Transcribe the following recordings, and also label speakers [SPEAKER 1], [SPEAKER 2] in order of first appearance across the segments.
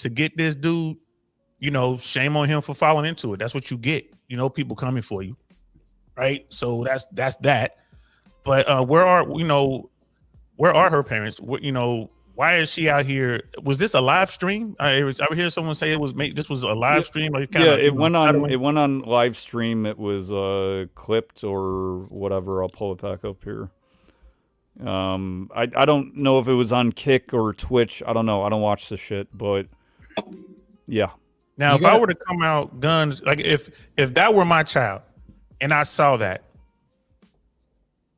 [SPEAKER 1] to get this dude, shame on him for falling into it. That's what you get. People coming for you, right? So that's that. But where are her parents? Why is she out here? Was this a live stream? I hear someone say this was a live stream. Like
[SPEAKER 2] it went on live stream. It was clipped or whatever. I'll pull it back up here. I don't know if it was on Kick or Twitch. I don't know. I don't watch the shit, but yeah.
[SPEAKER 1] Now, if I were to come out guns, like if that were my child and I saw that,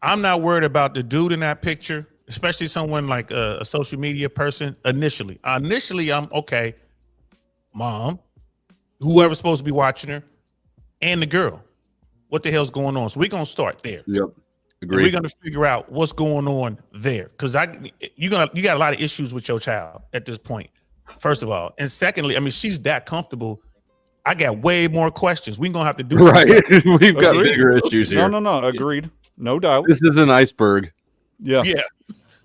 [SPEAKER 1] I'm not worried about the dude in that picture, especially someone like a social media person. Initially, I'm okay. Mom, whoever's supposed to be watching her, and the girl. What the hell's going on? So we're gonna start there.
[SPEAKER 3] Yep. Agreed.
[SPEAKER 1] We're gonna figure out what's going on there, because you got a lot of issues with your child at this point. First of all, and secondly, I mean, she's that comfortable. I got way more questions. We're gonna have to do
[SPEAKER 3] right. We've got bigger issues here.
[SPEAKER 2] No. Agreed. No doubt.
[SPEAKER 3] This is an iceberg.
[SPEAKER 1] Yeah.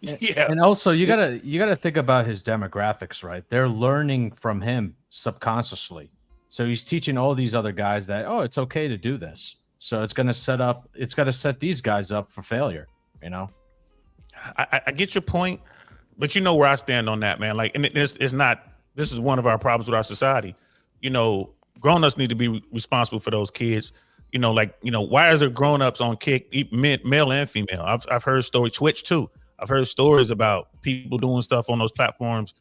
[SPEAKER 4] And also, you gotta think about his demographics, right? They're learning from him subconsciously. So he's teaching all these other guys that, it's okay to do this. So it's gonna set these guys up for failure.
[SPEAKER 1] I get your point, but you know where I stand on that, man. Like, and this is one of our problems with our society. Grown-ups need to be responsible for those kids. Why is there grown-ups on Kick, male and female? I've heard stories, Twitch too. I've heard stories about people doing stuff on those platforms.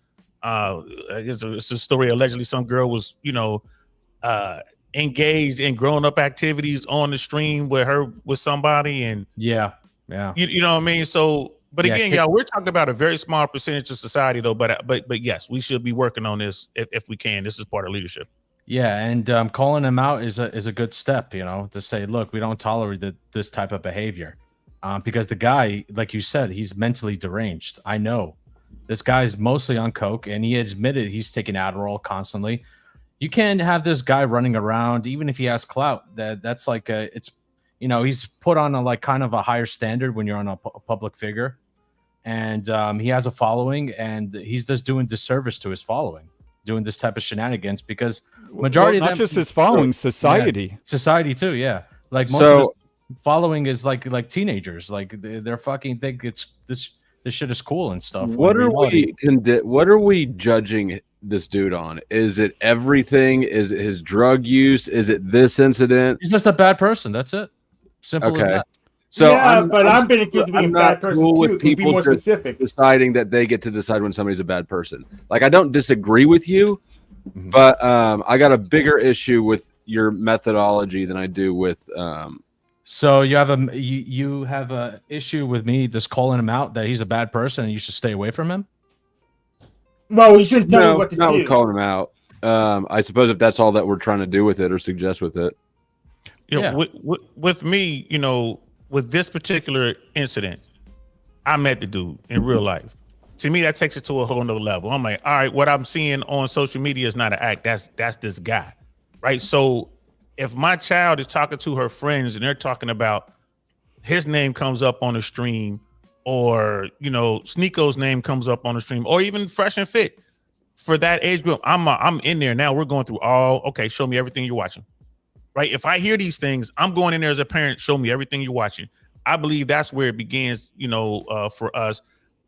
[SPEAKER 1] It's a story. Allegedly, some girl was, engaged in grown-up activities on the stream with somebody, and
[SPEAKER 4] yeah.
[SPEAKER 1] You know what I mean? So, but again, y'all, we're talking about a very small percentage of society, though. But yes, we should be working on this if we can. This is part of leadership.
[SPEAKER 4] Yeah, and calling him out is a good step, to say, look, we don't tolerate this type of behavior, because the guy, like you said, he's mentally deranged. I know this guy's mostly on coke, and he admitted he's taking Adderall constantly. You can't have this guy running around, even if he has clout. That's like he's put on a kind of a higher standard when you're on a public figure, and he has a following, and he's just doing disservice to his following, doing this type of shenanigans, because majority of them,
[SPEAKER 2] not just his following, society
[SPEAKER 4] too. Yeah, like most of his following is like teenagers, like they're fucking think it's this shit is cool and stuff.
[SPEAKER 3] What are we judging this dude on? Is it everything? Is it his drug use? Is it this incident?
[SPEAKER 4] He's just a bad person. That's it. Simple as that.
[SPEAKER 3] So
[SPEAKER 5] I've been accused of being a bad person
[SPEAKER 3] cool
[SPEAKER 5] too.
[SPEAKER 3] with people
[SPEAKER 5] be more specific.
[SPEAKER 3] Deciding that they get to decide when somebody's a bad person. Like, I don't disagree with you, but I got a bigger issue with your methodology than I do with.
[SPEAKER 4] So you have a issue with me just calling him out that he's a bad person and you should stay away from him?
[SPEAKER 5] No, you shouldn't tell me what to do.
[SPEAKER 3] Not calling him out. I suppose if that's all that we're trying to do with it or suggest with it.
[SPEAKER 1] With me, with this particular incident, I met the dude in real life. To me, that takes it to a whole nother level. I'm like, all right, what I'm seeing on social media is not an act. That's this guy, right? So if my child is talking to her friends and they're talking about his name comes up on the stream, or Sneako's name comes up on the stream, or even Fresh and Fit for that age group, I'm in there now. We're going through okay, show me everything you're watching. Right? If I hear these things, I'm going in there as a parent. Show me everything you're watching. I believe that's where it begins. For us,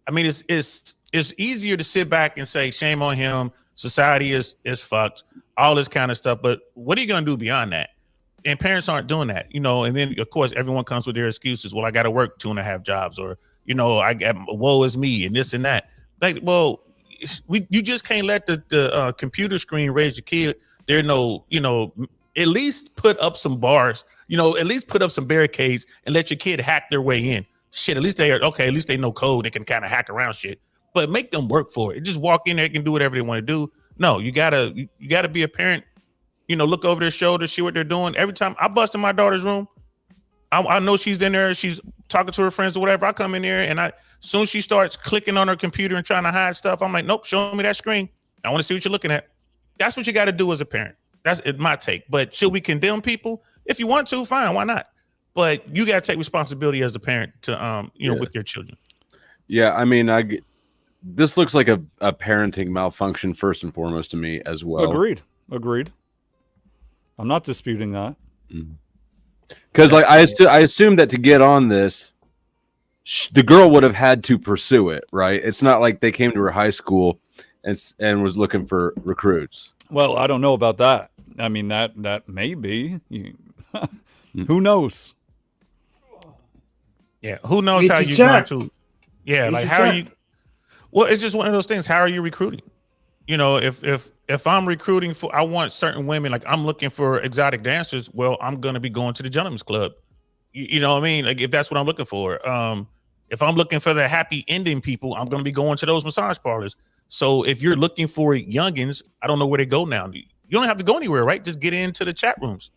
[SPEAKER 1] I mean, it's easier to sit back and say shame on him. Society is fucked. All this kind of stuff. But what are you gonna do beyond that? And parents aren't doing that. And then of course everyone comes with their excuses. Well, I got to work 2.5 jobs, or I got woe is me and this and that. Like, well, you just can't let the computer screen raise your kid. There no at least put up some bars, at least put up some barricades and let your kid hack their way in. Shit, at least they know code. They can kind of hack around shit, but make them work for it. Just walk in there, can do whatever they want to do. No, you gotta be a parent, look over their shoulder, see what they're doing. Every time I bust in my daughter's room, I know she's in there, she's talking to her friends or whatever. I come in there, and as soon as she starts clicking on her computer and trying to hide stuff, I'm like, nope, show me that screen. I want to see what you're looking at. That's what you got to do as a parent. That's my take. But should we condemn people? If you want to, fine, why not? But you got to take responsibility as a parent to, with your children.
[SPEAKER 3] Yeah, I mean, this looks like a parenting malfunction first and foremost to me as well.
[SPEAKER 2] Agreed. I'm not disputing that.
[SPEAKER 3] Because like I assume that to get on this, the girl would have had to pursue it, right? It's not like they came to her high school and was looking for recruits.
[SPEAKER 2] Well, I don't know about that. I mean, that may be. Who knows?
[SPEAKER 1] Yeah, who knows
[SPEAKER 5] Need
[SPEAKER 1] how
[SPEAKER 5] to
[SPEAKER 1] you're
[SPEAKER 5] check.
[SPEAKER 1] going to? Yeah,
[SPEAKER 5] Need
[SPEAKER 1] like
[SPEAKER 5] to
[SPEAKER 1] how are
[SPEAKER 5] check.
[SPEAKER 1] you? Well, it's just one of those things. How are you recruiting? You know, if I'm recruiting for, I want certain women. Like I'm looking for exotic dancers. Well, I'm gonna be going to the gentleman's club. You know what I mean? Like if that's what I'm looking for. If I'm looking for the happy ending people, I'm gonna be going to those massage parlors. So if you're looking for youngins, I don't know where they go now. You don't have to go anywhere, right? Just get into the chat rooms.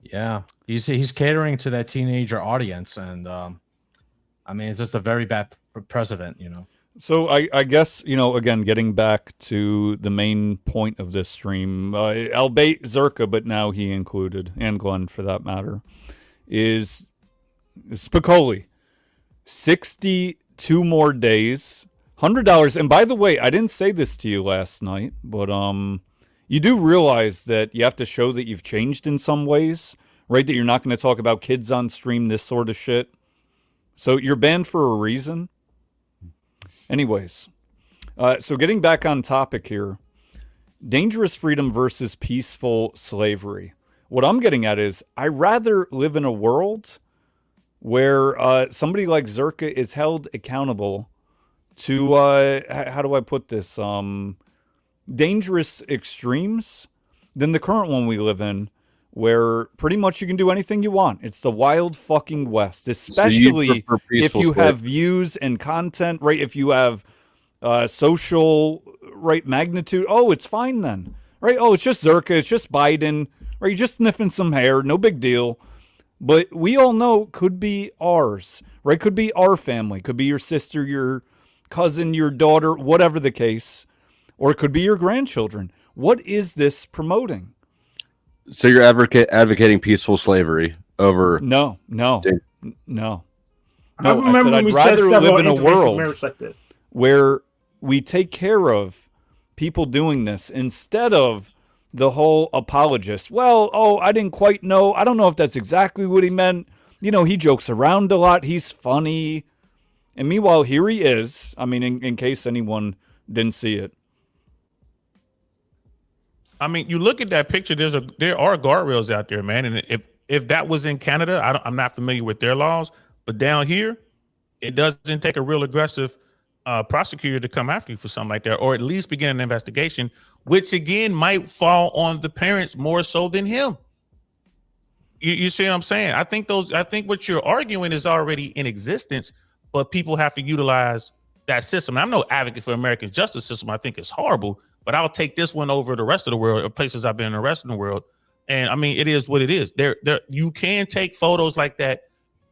[SPEAKER 4] Yeah, he's catering to that teenager audience, and I mean, it's just a very bad precedent, you know.
[SPEAKER 2] So I guess, you know, again, getting back to the main point of this stream, albeit Zerka, but now he included, and Glenn for that matter, is Spicoli. 62 more days, $100. And by the way, I didn't say this to you last night, but you do realize that you have to show that you've changed in some ways, right? That you're not going to talk about kids on stream, this sort of shit. So you're banned for a reason. Anyways, so getting back on topic here, dangerous freedom versus peaceful slavery. What I'm getting at is I rather live in a world where somebody like Zerka is held accountable to, how do I put this, dangerous extremes than the current one we live in, where pretty much you can do anything you want. It's the wild fucking West, especially if you have views and content, right? If you have social, right, magnitude. Oh, it's fine then, right? Oh, it's just Zerka, it's just Biden, right? You're just sniffing some hair, no big deal. But we all know could be ours, right? Could be our family, could be your sister, your cousin, your daughter, whatever the case, or it could be your grandchildren. What is this promoting?
[SPEAKER 3] So you're advocating peaceful slavery over
[SPEAKER 2] No.
[SPEAKER 5] I
[SPEAKER 2] I
[SPEAKER 5] remember
[SPEAKER 2] said
[SPEAKER 5] when
[SPEAKER 2] I'd
[SPEAKER 5] we
[SPEAKER 2] rather
[SPEAKER 5] said
[SPEAKER 2] live
[SPEAKER 5] several
[SPEAKER 2] in a
[SPEAKER 5] interracial
[SPEAKER 2] world
[SPEAKER 5] marriages like this.
[SPEAKER 2] where we take care of people doing this instead of the whole apologist. Well, oh, I didn't quite know. I don't know if that's exactly what he meant. You know, he jokes around a lot. He's funny. And meanwhile, here he is. I mean, in case anyone didn't see it.
[SPEAKER 1] I mean, you look at that picture. There are guardrails out there, man. And if that was in Canada, I'm not familiar with their laws, but down here, it doesn't take a real aggressive prosecutor to come after you for something like that, or at least begin an investigation, which again might fall on the parents more so than him. You see what I'm saying? I think what you're arguing is already in existence, but people have to utilize that system. I'm no advocate for American justice system. I think it's horrible, but I'll take this one over the rest of the world, or places I've been in the rest of the world. And I mean, it is what it is. There, you can take photos like that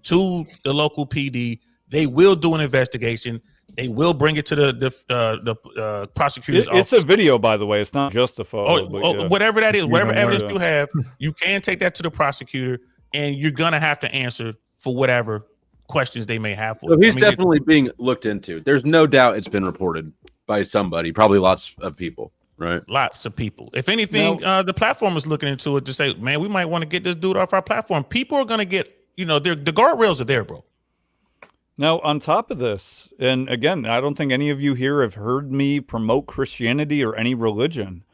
[SPEAKER 1] to the local PD. They will do an investigation. They will bring it to the prosecutor's office.
[SPEAKER 2] It's a video, by the way. It's not just a photo. Yeah.
[SPEAKER 1] Whatever that is, whatever evidence you have, you can take that to the prosecutor, and you're gonna have to answer for whatever questions they may have for.
[SPEAKER 3] So he's definitely being looked into. There's no doubt it's been reported by somebody, probably lots of people, right?
[SPEAKER 1] Lots of people. If anything, the platform is looking into it to say, man, we might want to get this dude off our platform. People are gonna get, the guardrails are there, bro.
[SPEAKER 2] Now, on top of this, and again, I don't think any of you here have heard me promote Christianity or any religion,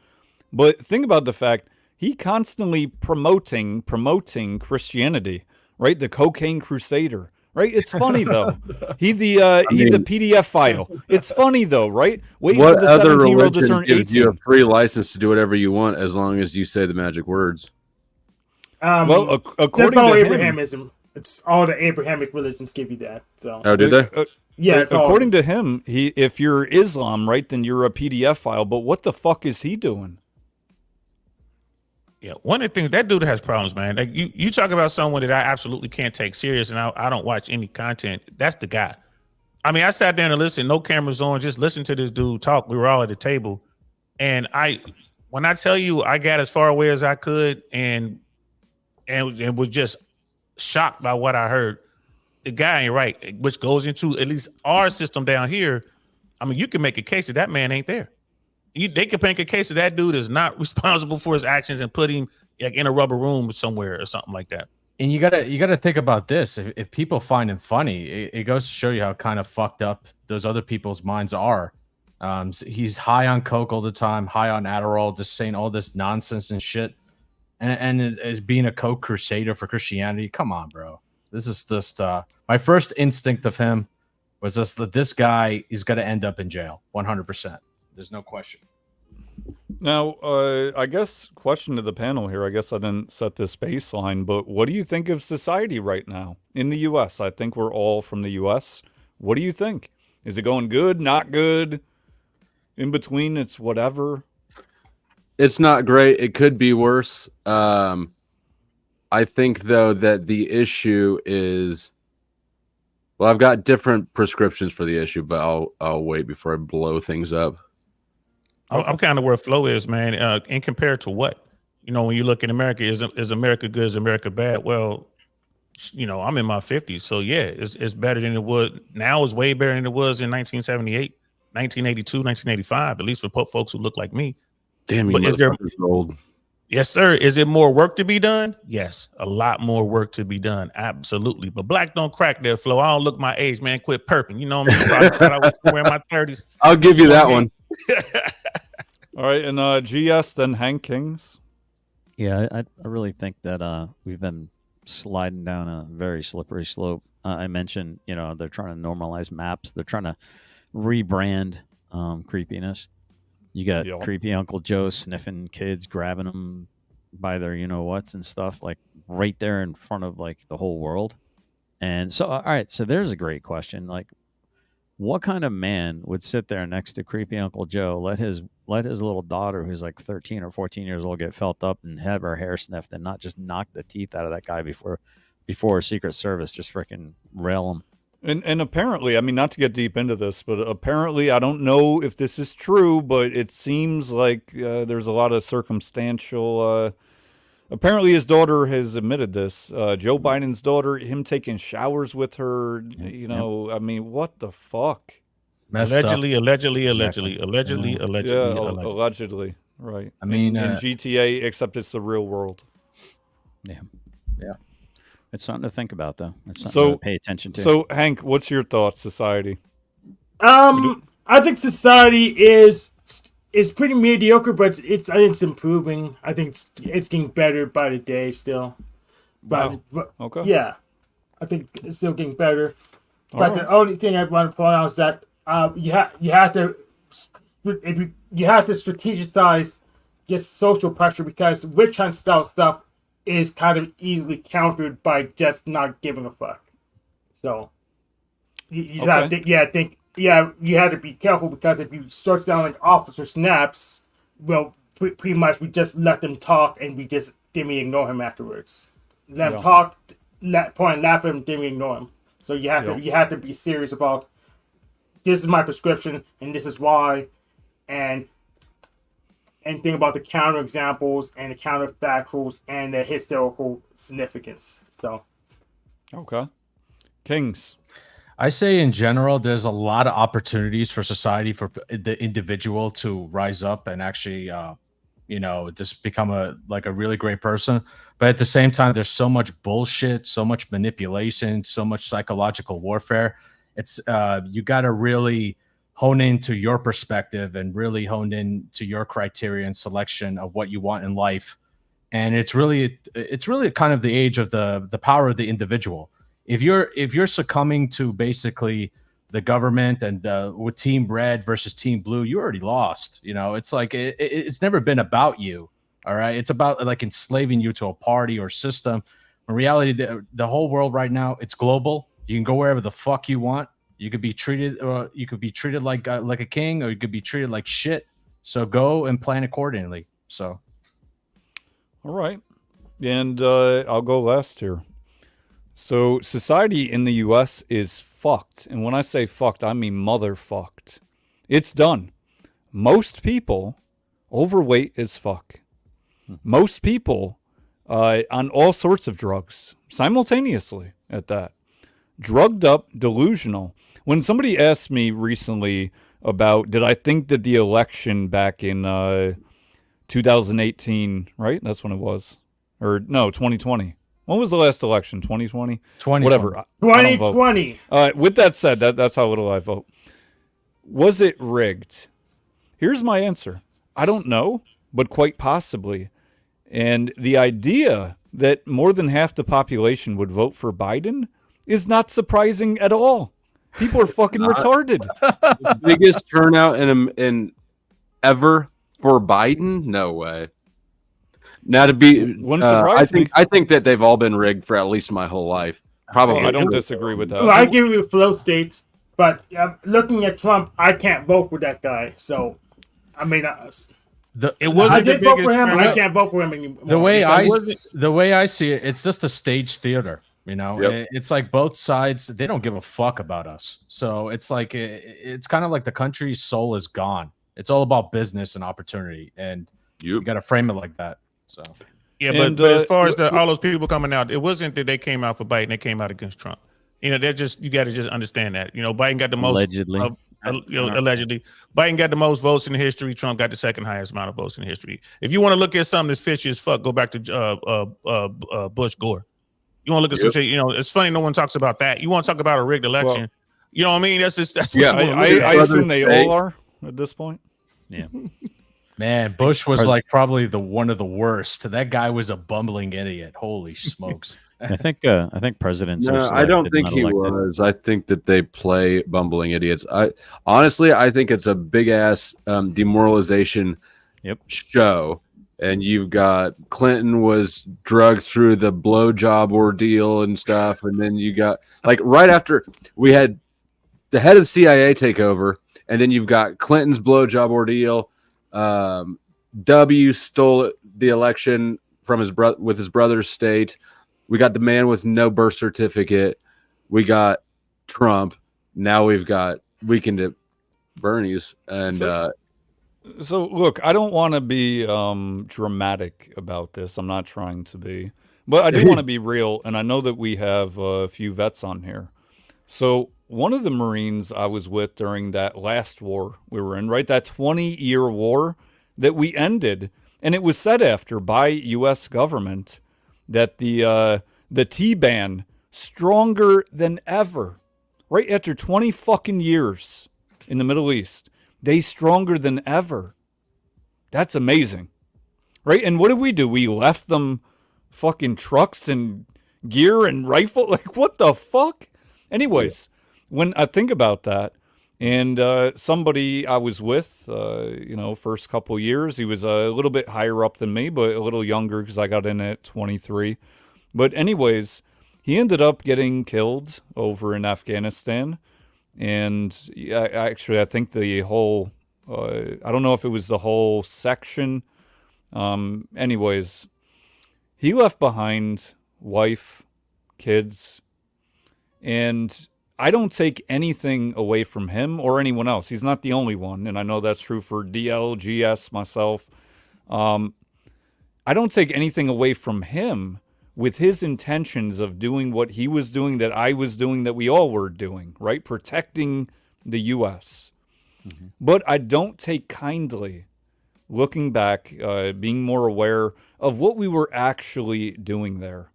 [SPEAKER 2] but think about the fact he constantly promoting Christianity, right? The cocaine crusader, right? It's funny though. He the PDF file. It's funny though, right? Waiting
[SPEAKER 3] what
[SPEAKER 2] for the
[SPEAKER 3] other
[SPEAKER 2] 17-year-old to
[SPEAKER 3] religion
[SPEAKER 2] turn
[SPEAKER 3] gives
[SPEAKER 2] 18.
[SPEAKER 3] you a free license to do whatever you want as long as you say the magic words?
[SPEAKER 2] Well, according
[SPEAKER 5] that's all
[SPEAKER 2] to
[SPEAKER 5] Abrahamism. It's all the Abrahamic religions give you that. So.
[SPEAKER 3] Oh, did they?
[SPEAKER 5] Yeah.
[SPEAKER 2] According to him, if you're Islam, right, then you're a PDF file. But what the fuck is he doing?
[SPEAKER 1] Yeah, one of the things, that dude has problems, man. Like you talk about someone that I absolutely can't take serious, and I don't watch any content. That's the guy. I mean, I sat down and listened, no cameras on, just listen to this dude talk. We were all at the table, and when I tell you, I got as far away as I could, and was just shocked by what I heard. the guy ain't right, which goes into at least our system down here. I mean, you can make a case that man ain't there. They could make a case that that dude is not responsible for his actions and put him like in a rubber room somewhere or something like that.
[SPEAKER 4] And you gotta think about this. If people find him funny, it goes to show you how kind of fucked up those other people's minds are. He's high on coke all the time, high on Adderall, just saying all this nonsense and shit. And as being a coke crusader for Christianity, come on, bro. This is just my first instinct of him was just that this guy is gonna end up in jail, 100%. There's no question.
[SPEAKER 2] Now, I guess question to the panel here. I guess I didn't set this baseline, but what do you think of society right now in the U.S.? I think we're all from the U.S. What do you think? Is it going good, not good? In between, it's whatever.
[SPEAKER 3] It's not great. It could be worse. I think, though, that the issue is... Well, I've got different prescriptions for the issue, but I'll wait before I blow things up.
[SPEAKER 1] I'm kind of where Flo is, man. And compared to what? You know, when you look in America, is America good? Is America bad? Well, you know, I'm in my 50s. So, yeah, it's better than it was. Now it's way better than it was in 1978, 1982, 1985, at least for folks who look like me.
[SPEAKER 3] Damn, you motherfuckers old.
[SPEAKER 1] Yes, sir. Is it more work to be done? Yes, a lot more work to be done. Absolutely. But black don't crack there, Flo. I don't look my age, man. Quit perping. You know what I mean? I thought I was somewhere in my 30s.
[SPEAKER 3] I'll give you that one.
[SPEAKER 2] All right, and GS, then Hank Kings.
[SPEAKER 6] Yeah, I really think that we've been sliding down a very slippery slope. I mentioned, you know, they're trying to normalize maps. They're trying to rebrand creepiness. You got creepy Uncle Joe sniffing kids, grabbing them by their you-know-whats and stuff, like right there in front of like the whole world. And so, all right, so there's a great question. Like, what kind of man would sit there next to creepy Uncle Joe, let his little daughter, who's like 13 or 14 years old, get felt up and have her hair sniffed and not just knock the teeth out of that guy before Secret Service just freaking rail him?
[SPEAKER 2] And apparently, I mean, not to get deep into this, but apparently, I don't know if this is true, but it seems like there's a lot of circumstantial. Apparently, his daughter has admitted this. Joe Biden's daughter, him taking showers with her. You know, I mean, what the fuck?
[SPEAKER 1] Allegedly.
[SPEAKER 2] Yeah,
[SPEAKER 1] Allegedly.
[SPEAKER 2] Right.
[SPEAKER 4] I mean,
[SPEAKER 2] in GTA, except it's the real world.
[SPEAKER 6] Yeah. It's something to think about, though. It's something to pay attention to.
[SPEAKER 2] So, Hank, what's your thoughts, society?
[SPEAKER 5] I think society is pretty mediocre, but I think it's improving. I think it's getting better by the day still. But
[SPEAKER 2] Okay.
[SPEAKER 5] Yeah, I think it's still getting better. But the only thing I want to point out is that you have to strategize just social pressure, because witch hunt style stuff is kind of easily countered by just not giving a fuck. So you have to you have to be careful, because if you start sounding like Officer Snaps, well, pretty much we just let them talk and we just didn't ignore him afterwards. Let them talk, point, laugh at him, didn't ignore him. So you have to be serious about, this is my prescription and this is why, and think about the counter examples and the counter factuals and the historical significance. So,
[SPEAKER 2] okay, Kings.
[SPEAKER 4] I say in general, there's a lot of opportunities for society, for the individual to rise up and actually, just become a really great person. But at the same time, there's so much bullshit, so much manipulation, so much psychological warfare. It's you got to really hone into your perspective and really hone in to your criteria and selection of what you want in life. And it's really kind of the age of the power of the individual. If you're succumbing to basically the government and with Team Red versus Team Blue, you already lost. You know, it's like it's never been about you. All right, it's about like enslaving you to a party or system. In reality, the whole world right now, it's global. You can go wherever the fuck you want. You could be treated like a king, or you could be treated like shit. So go and plan accordingly. So,
[SPEAKER 2] all right, and I'll go last here. So society in the U.S. is fucked, and when I say fucked, I mean motherfucked. It's done. Most people overweight as fuck. Most people on all sorts of drugs simultaneously at that. drugged up, delusional. When somebody asked me recently about did I think that the election back in 2018, right? That's when it was. Or no, 2020. When was the last election? 2020?
[SPEAKER 4] 2020.
[SPEAKER 2] Whatever. I don't vote.
[SPEAKER 5] 2020.
[SPEAKER 2] With that said, that's how little I vote. Was it rigged? Here's my answer. I don't know, but quite possibly. And the idea that more than half the population would vote for Biden is not surprising at all. People are fucking retarded.
[SPEAKER 3] The biggest turnout in ever for Biden? No way. Now to be,
[SPEAKER 2] Wouldn't surprise me.
[SPEAKER 3] I think that they've all been rigged for at least my whole life. Probably.
[SPEAKER 2] I don't disagree with that.
[SPEAKER 5] Well, I give you flow states, but looking at Trump, I can't vote for that guy. So, I mean,
[SPEAKER 1] It wasn't
[SPEAKER 5] I
[SPEAKER 1] the
[SPEAKER 5] did vote for
[SPEAKER 1] biggest
[SPEAKER 5] him, but I
[SPEAKER 1] turnout.
[SPEAKER 5] can't vote for him anymore.
[SPEAKER 4] The way I see it, it's just a stage theater. You know,
[SPEAKER 3] Yep.
[SPEAKER 4] it's like both sides, they don't give a fuck about us. So it's like, it's kind of like the country's soul is gone. It's all about business and opportunity. And you got to frame it like that. So,
[SPEAKER 1] Yeah,
[SPEAKER 2] And,
[SPEAKER 1] but as far as all those people coming out, it wasn't that they came out for Biden; they came out against Trump. You know, they're just you got to just understand that. You know, Biden got the most
[SPEAKER 6] Allegedly.
[SPEAKER 1] allegedly, Biden got the most votes in history. Trump got the second highest amount of votes in history. If you want to look at something that's fishy as fuck, go back to Bush Gore. You want to look at some shit. You know, it's funny no one talks about that. You want to talk about a rigged election?
[SPEAKER 2] Well,
[SPEAKER 1] you know what I mean? That's what
[SPEAKER 2] Yeah,
[SPEAKER 1] you wanna look
[SPEAKER 2] I
[SPEAKER 1] at.
[SPEAKER 2] assume they all are at this point.
[SPEAKER 6] Yeah.
[SPEAKER 4] man, Bush was like probably one of the worst. That guy was a bumbling idiot. Holy smokes.
[SPEAKER 6] I think presidents are
[SPEAKER 3] No, I don't
[SPEAKER 6] selected,
[SPEAKER 3] think
[SPEAKER 6] not
[SPEAKER 3] he
[SPEAKER 6] elected.
[SPEAKER 3] was. I think that they play bumbling idiots. I think it's a big ass demoralization show. And you've got Clinton was drugged through the blowjob ordeal and stuff, and then you got like right after we had the head of the CIA take over, and then you've got Clinton's blowjob ordeal. W stole the election from his with his brother's state. We got the man with no birth certificate. We got Trump. Now we've got Weekend at Bernie's. And
[SPEAKER 2] So look, I don't want to be dramatic about this. I'm not trying to be. But I do want to be real, and I know that we have a few vets on here. So one of the Marines I was with during that last war we were in, right, that 20-year war that we ended, and it was said after by U.S. government that the T-ban stronger than ever, right after 20 fucking years in the Middle East, they stronger than ever. That's amazing, right? And what did we do? We left them fucking trucks and gear and rifle. Like, what the fuck? Anyways, when I think about that, and somebody I was with, first couple years, he was a little bit higher up than me, but a little younger because I got in at 23. But anyways, he ended up getting killed over in Afghanistan. And I think the whole, I don't know if it was the whole section. Anyways, he left behind wife, kids, and I don't take anything away from him or anyone else. He's not the only one, and I know that's true for DL, GS, myself. I don't take anything away from him with his intentions of doing what he was doing, that I was doing, that we all were doing, right? Protecting the U.S. Mm-hmm. But I don't take kindly looking back, being more aware of what we were actually doing there,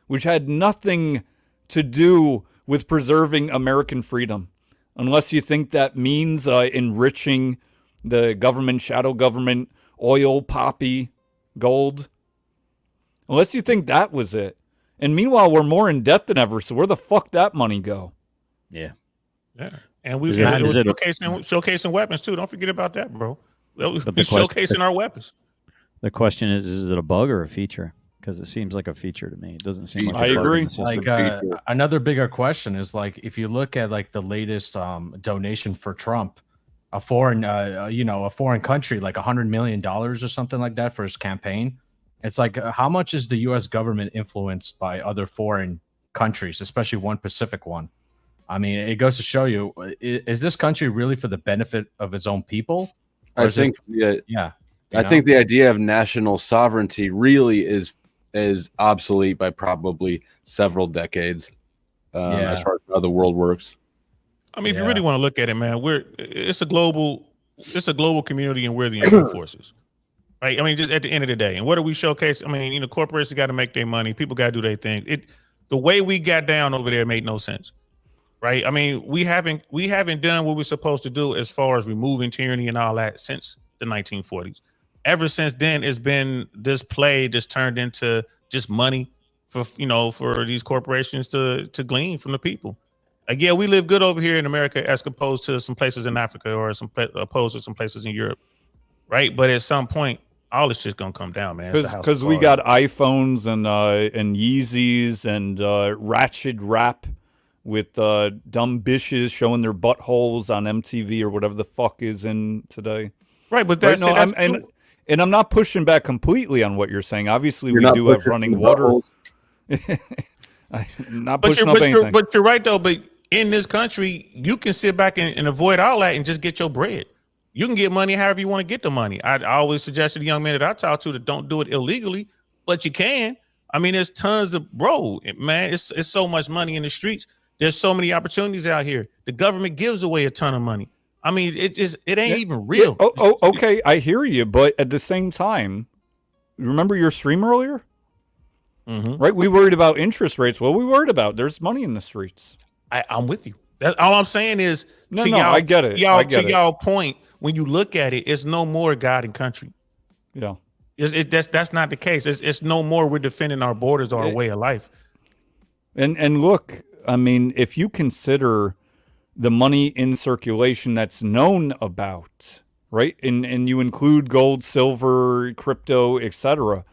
[SPEAKER 2] which had nothing to do with preserving American freedom, unless you think that means enriching the government, shadow government, oil, poppy, gold. Unless you think that was it. And meanwhile, we're more in debt than ever, so where the fuck that money go?
[SPEAKER 6] Yeah.
[SPEAKER 1] Yeah. And we
[SPEAKER 6] Is
[SPEAKER 1] were
[SPEAKER 6] it-
[SPEAKER 1] showcasing weapons too. Don't forget about that, bro. We're
[SPEAKER 6] But the
[SPEAKER 1] showcasing our weapons.
[SPEAKER 6] The question is it a bug or a feature? Because it seems like a feature to me. It doesn't seem like
[SPEAKER 2] I
[SPEAKER 6] a bug in
[SPEAKER 2] agree.
[SPEAKER 6] the system.
[SPEAKER 4] Like another bigger question is like, if you look at like the latest donation for Trump, a foreign country, like $100 million or something like that for his campaign. It's like, how much is the U.S. government influenced by other foreign countries, especially one Pacific one? I mean, it goes to show you, is this country really for the benefit of its own people?
[SPEAKER 3] I think the idea of national sovereignty really is obsolete by probably several decades. as far as how the world works.
[SPEAKER 1] I mean, if you really want to look at it, man, it's a global community, and we're the input forces, right? I mean, just at the end of the day, and what do we showcase? I mean, corporations got to make their money. People got to do their thing. The way we got down over there made no sense, right? I mean, we haven't done what we're supposed to do as far as removing tyranny and all that since the 1940s. Ever since then, it's been this play just turned into just money for these corporations to glean from the people. Like, yeah, we live good over here in America as opposed to some places in Africa or opposed to some places in Europe, right? But at some point, all this shit's gonna come down, man.
[SPEAKER 2] Because we got iPhones and Yeezys and ratchet rap with dumb bitches showing their buttholes on MTV or whatever the fuck is in today.
[SPEAKER 1] Right, but that's,
[SPEAKER 2] right?
[SPEAKER 1] No,
[SPEAKER 2] and I'm not pushing back completely on what you're saying. Obviously, we do have running water. I'm not pushing up anything.
[SPEAKER 1] But you're right, though. But in this country, you can sit back and avoid all that and just get your bread. You can get money however you want to get the money. I always suggested to young men that I talk to that don't do it illegally, but you can. I mean, there's tons of, man, it's so much money in the streets. There's so many opportunities out here. The government gives away a ton of money. I mean, it ain't even real.
[SPEAKER 2] Okay, I hear you, but at the same time, remember your stream earlier?
[SPEAKER 1] Mm-hmm.
[SPEAKER 2] Right? We worried about interest rates. What we worried about? There's money in the streets.
[SPEAKER 1] I'm with you. That's all I'm saying is,
[SPEAKER 2] I get it.
[SPEAKER 1] Y'all point, when you look at it, it's no more God and country.
[SPEAKER 2] Yeah.
[SPEAKER 1] That's not the case. It's no more we're defending our borders or our way of life.
[SPEAKER 2] And look, I mean, if you consider the money in circulation that's known about, right? And you include gold, silver, crypto, etc.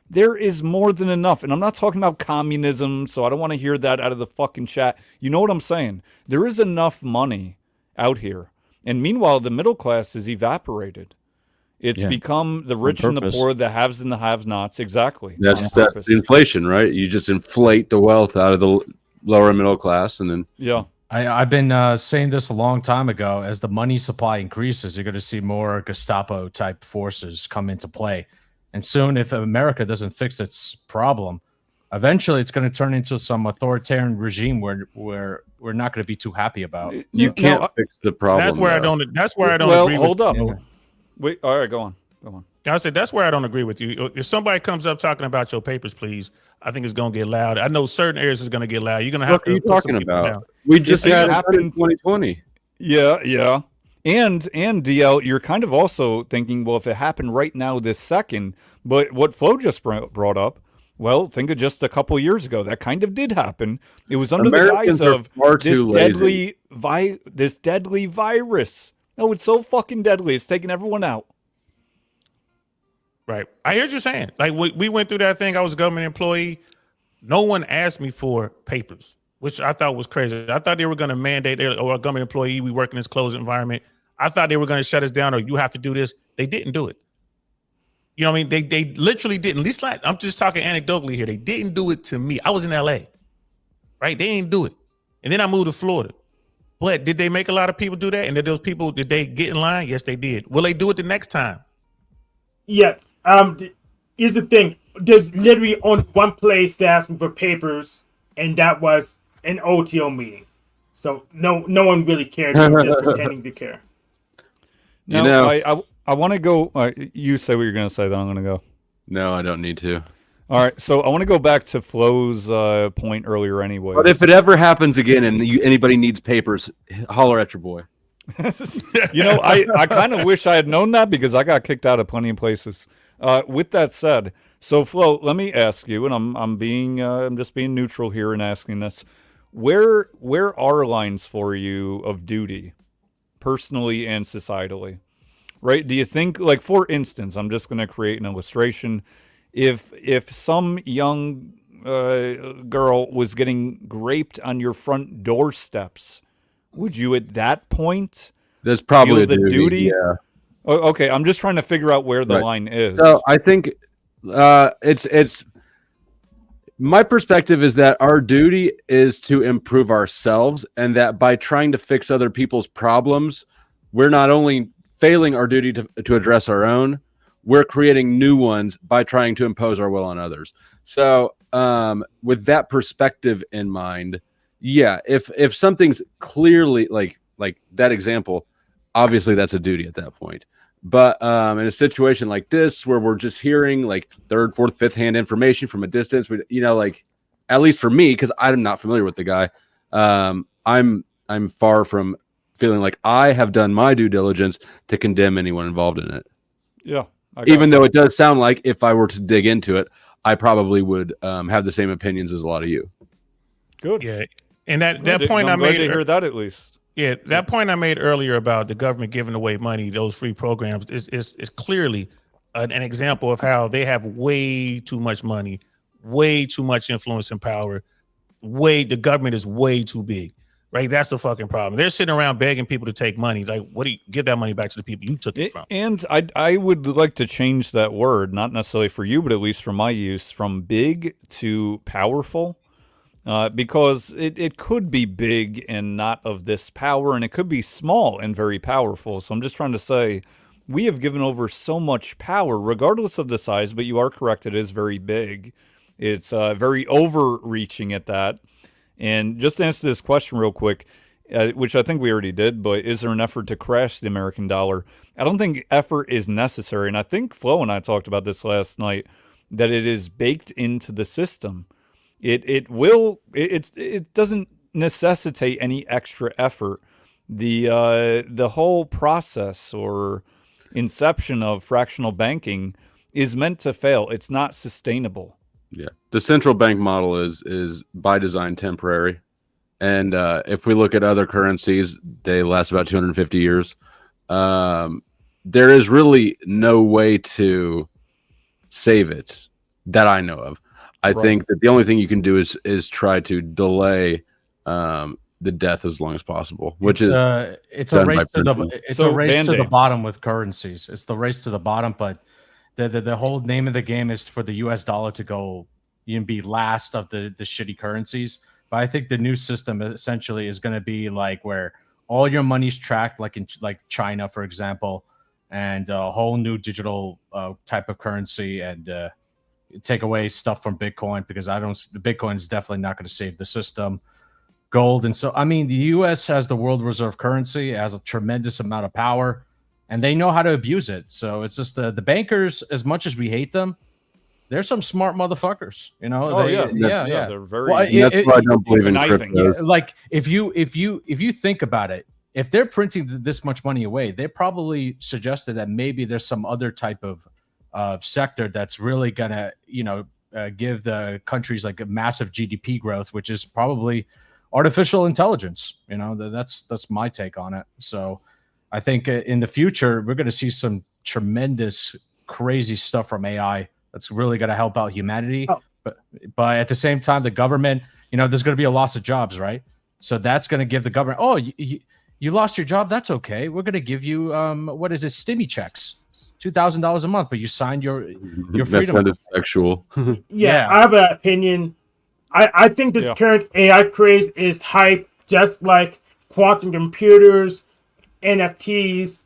[SPEAKER 2] There is more than enough. And I'm not talking about communism, so I don't want to hear that out of the fucking chat. You know what I'm saying? There is enough money out here. And meanwhile, the middle class is evaporated. It's become the rich and the poor, the haves and the have-nots. Exactly.
[SPEAKER 3] That's inflation, right? You just inflate the wealth out of the lower middle class, and then
[SPEAKER 4] I've been saying this a long time ago. As the money supply increases, you're going to see more Gestapo type forces come into play, and soon, if America doesn't fix its problem, eventually it's going to turn into some authoritarian regime where we're not going to be too happy about.
[SPEAKER 3] You can't fix the problem.
[SPEAKER 1] That's where I don't
[SPEAKER 2] well,
[SPEAKER 1] agree.
[SPEAKER 2] Hold up. Yeah. Wait. All right. Go on.
[SPEAKER 1] I said that's where I don't agree with you. If somebody comes up talking about your papers, please, I think it's going to get loud. I know certain areas is going to get loud. You're going to have
[SPEAKER 3] to. What are you talking about? We just had it in 2020.
[SPEAKER 2] Yeah. And DL, you're kind of also thinking, well, if it happened right now, this second, but what Flo just brought up, well, think of just a couple of years ago. That kind of did happen. It was under the guise of this deadly virus. No, it's so fucking deadly. It's taking everyone out.
[SPEAKER 1] Right. I hear what you're saying. Like, we went through that thing. I was a government employee. No one asked me for papers, which I thought was crazy. I thought they were going to mandate, or a government employee, we work in this closed environment. I thought they were going to shut us down, or you have to do this. They didn't do it. You know what I mean? They literally didn't. At least I'm just talking anecdotally here. They didn't do it to me. I was in LA, right? They didn't do it. And then I moved to Florida. But did they make a lot of people do that? And did those people, did they get in line? Yes, they did. Will they do it the next time?
[SPEAKER 5] Yes. Here's the thing. There's literally only one place to ask me for papers, and that was an OTO meeting. So no one really cared. They were just pretending to care.
[SPEAKER 2] Now, I want to go. You say what you're going to say, then I'm going to go.
[SPEAKER 3] No, I don't need to.
[SPEAKER 2] All right, so I want to go back to Flo's point earlier anyway.
[SPEAKER 3] But if it ever happens again and anybody needs papers, holler at your boy.
[SPEAKER 2] I kind of wish I had known that because I got kicked out of plenty of places. With that said, so Flo, let me ask you, and I'm just being neutral here and asking this: where are lines for you of duty, personally and societally? Right? Do you think, like, for instance, I'm just going to create an illustration. If some young girl was getting graped on your front doorsteps, would you at that point
[SPEAKER 3] There's probably
[SPEAKER 2] feel the duty?
[SPEAKER 3] Yeah.
[SPEAKER 2] Oh, okay, I'm just trying to figure out where the line is.
[SPEAKER 3] So I think it's my perspective is that our duty is to improve ourselves, and that by trying to fix other people's problems, we're not only failing our duty to address our own, we're creating new ones by trying to impose our will on others. So with that perspective in mind, Yeah, if something's clearly like that example, obviously that's a duty at that point. But in a situation like this where we're just hearing like third, fourth, fifth hand information from a distance, like at least for me, because I'm not familiar with the guy, I'm far from feeling like I have done my due diligence to condemn anyone involved in it.
[SPEAKER 2] Yeah.
[SPEAKER 3] Even though it does sound like if I were to dig into it, I probably would have the same opinions as a lot of you.
[SPEAKER 2] Good.
[SPEAKER 1] Yeah. And that point I
[SPEAKER 2] I'm glad
[SPEAKER 1] made,
[SPEAKER 2] to hear that at least.
[SPEAKER 1] yeah, that point I made earlier about the government giving away money, those free programs, is clearly an example of how they have way too much money, way too much influence and power. The government is way too big, right? That's the fucking problem. They're sitting around begging people to take money. Like, what do you give that money back to the people you took it from?
[SPEAKER 2] And I would like to change that word, not necessarily for you, but at least for my use, from big to powerful. Because it could be big and not of this power, and it could be small and very powerful. So I'm just trying to say we have given over so much power, regardless of the size, but you are correct, it is very big. It's very overreaching at that. And just to answer this question real quick, which I think we already did, but is there an effort to crash the American dollar? I don't think effort is necessary. And I think Flo and I talked about this last night, that it is baked into the system. It doesn't necessitate any extra effort. The whole process or inception of fractional banking is meant to fail. It's not sustainable.
[SPEAKER 3] Yeah, the central bank model is by design temporary, and if we look at other currencies, they last about 250 years. There is really no way to save it that I know of. I think that the only thing you can do is try to delay the death as long as possible, which
[SPEAKER 4] it's a race to the bottom with currencies. It's the race to the bottom, but the whole name of the game is for the U.S. dollar to go be last of the shitty currencies. But I think the new system essentially is going to be like where all your money's tracked, like in China, for example, and a whole new digital type of currency, and take away stuff from Bitcoin, because the Bitcoin is definitely not going to save the system. Gold. And so, I mean, the U.S. has the world reserve currency, it has a tremendous amount of power, and they know how to abuse it. So it's just the bankers, as much as we hate them, they're some smart motherfuckers, you know.
[SPEAKER 2] Oh, yeah, they're very.
[SPEAKER 3] Well, that's why I don't believe in crypto.
[SPEAKER 4] Like if you think about it, if they're printing this much money away, they probably suggested that maybe there's some other type of sector that's really gonna, give the countries like a massive GDP growth, which is probably artificial intelligence. That's my take on it. So I think in the future we're going to see some tremendous, crazy stuff from AI that's really going to help out humanity. Oh. But at the same time, the government, there's going to be a loss of jobs, right? So that's going to give the government, oh, you lost your job, that's okay. We're going to give you stimmy checks. $2,000 a month, but you signed your freedom.
[SPEAKER 3] That's sexual.
[SPEAKER 5] Yeah, I have an opinion. I think this current AI craze is hype, just like quantum computers, NFTs,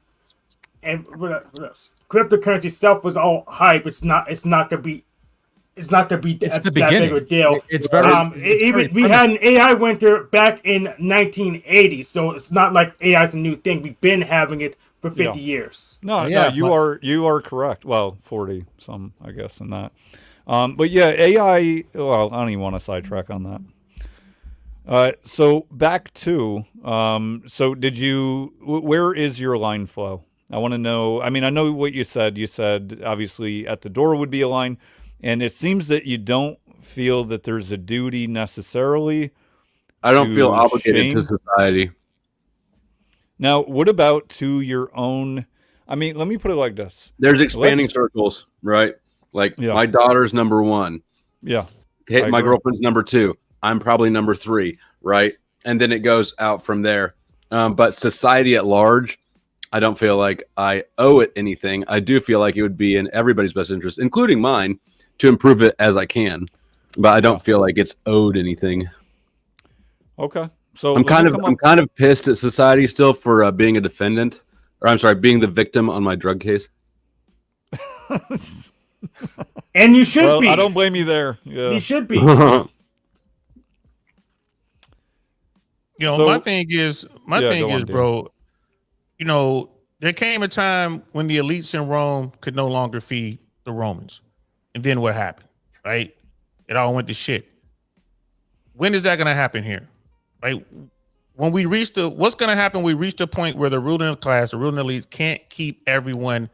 [SPEAKER 5] and what else? Cryptocurrency itself was all hype. It's not gonna be that big of a deal. We had an AI winter back in 1980, so it's not like AI is a new thing. We've been having it for 50 years.
[SPEAKER 2] No, you are correct. Well, 40 some, I guess, in that. But yeah, AI. Well, I don't even want to sidetrack on that. So back to. So did you? Where is your line flow? I want to know. I mean, I know what you said. You said obviously at the door would be a line, and it seems that you don't feel that there's a duty necessarily.
[SPEAKER 3] I don't feel obligated to society.
[SPEAKER 2] Now, what about to your own? I mean, let me put it like this.
[SPEAKER 3] There's expanding circles, right? Like my daughter's number 1.
[SPEAKER 2] Yeah.
[SPEAKER 3] My girlfriend's number 2. I'm probably number 3, right? And then it goes out from there. But society at large, I don't feel like I owe it anything. I do feel like it would be in everybody's best interest, including mine, to improve it as I can. But I don't feel like it's owed anything.
[SPEAKER 2] Okay. So
[SPEAKER 3] I'm kind of pissed at society still for being a defendant, or I'm sorry, being the victim on my drug case.
[SPEAKER 5] And you should be.
[SPEAKER 2] I don't blame you there. Yeah.
[SPEAKER 5] You should be.
[SPEAKER 1] You know,
[SPEAKER 2] So-
[SPEAKER 1] my thing is,
[SPEAKER 2] go on, Dan.
[SPEAKER 1] bro. You know, there came a time when the elites in Rome could no longer feed the Romans, and then what happened? Right? It all went to shit. When is that going to happen here? Right? When we reach what's going to happen? We reach the point where the ruling class, the ruling elites, can't keep everyone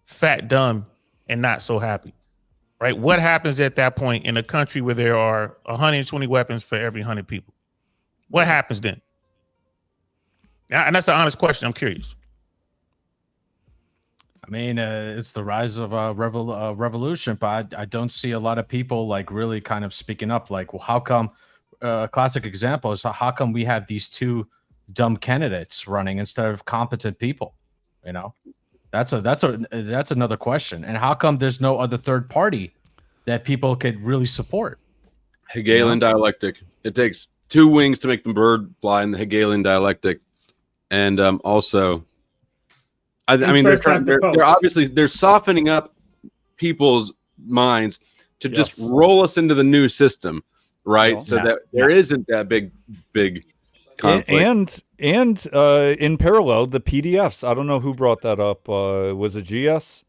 [SPEAKER 1] fat, dumb, and not so happy. Right? What happens at that point in a country where there are 120 weapons for every 100 people? What happens then? And that's an honest question. I'm curious.
[SPEAKER 4] I mean, it's the rise of revolution, but I don't see a lot of people like really kind of speaking up. Like, well, how come? A classic example is how come we have these two dumb candidates running instead of competent people? You know, that's another question. And how come there's no other third party that people could really support?
[SPEAKER 3] Hegelian dialectic. It takes two wings to make the bird fly in the Hegelian dialectic, and also. I mean, they're obviously softening up people's minds to just roll us into the new system, right? So that there isn't that big conflict.
[SPEAKER 2] And in parallel, the PDFs. I don't know who brought that up. Was it GS?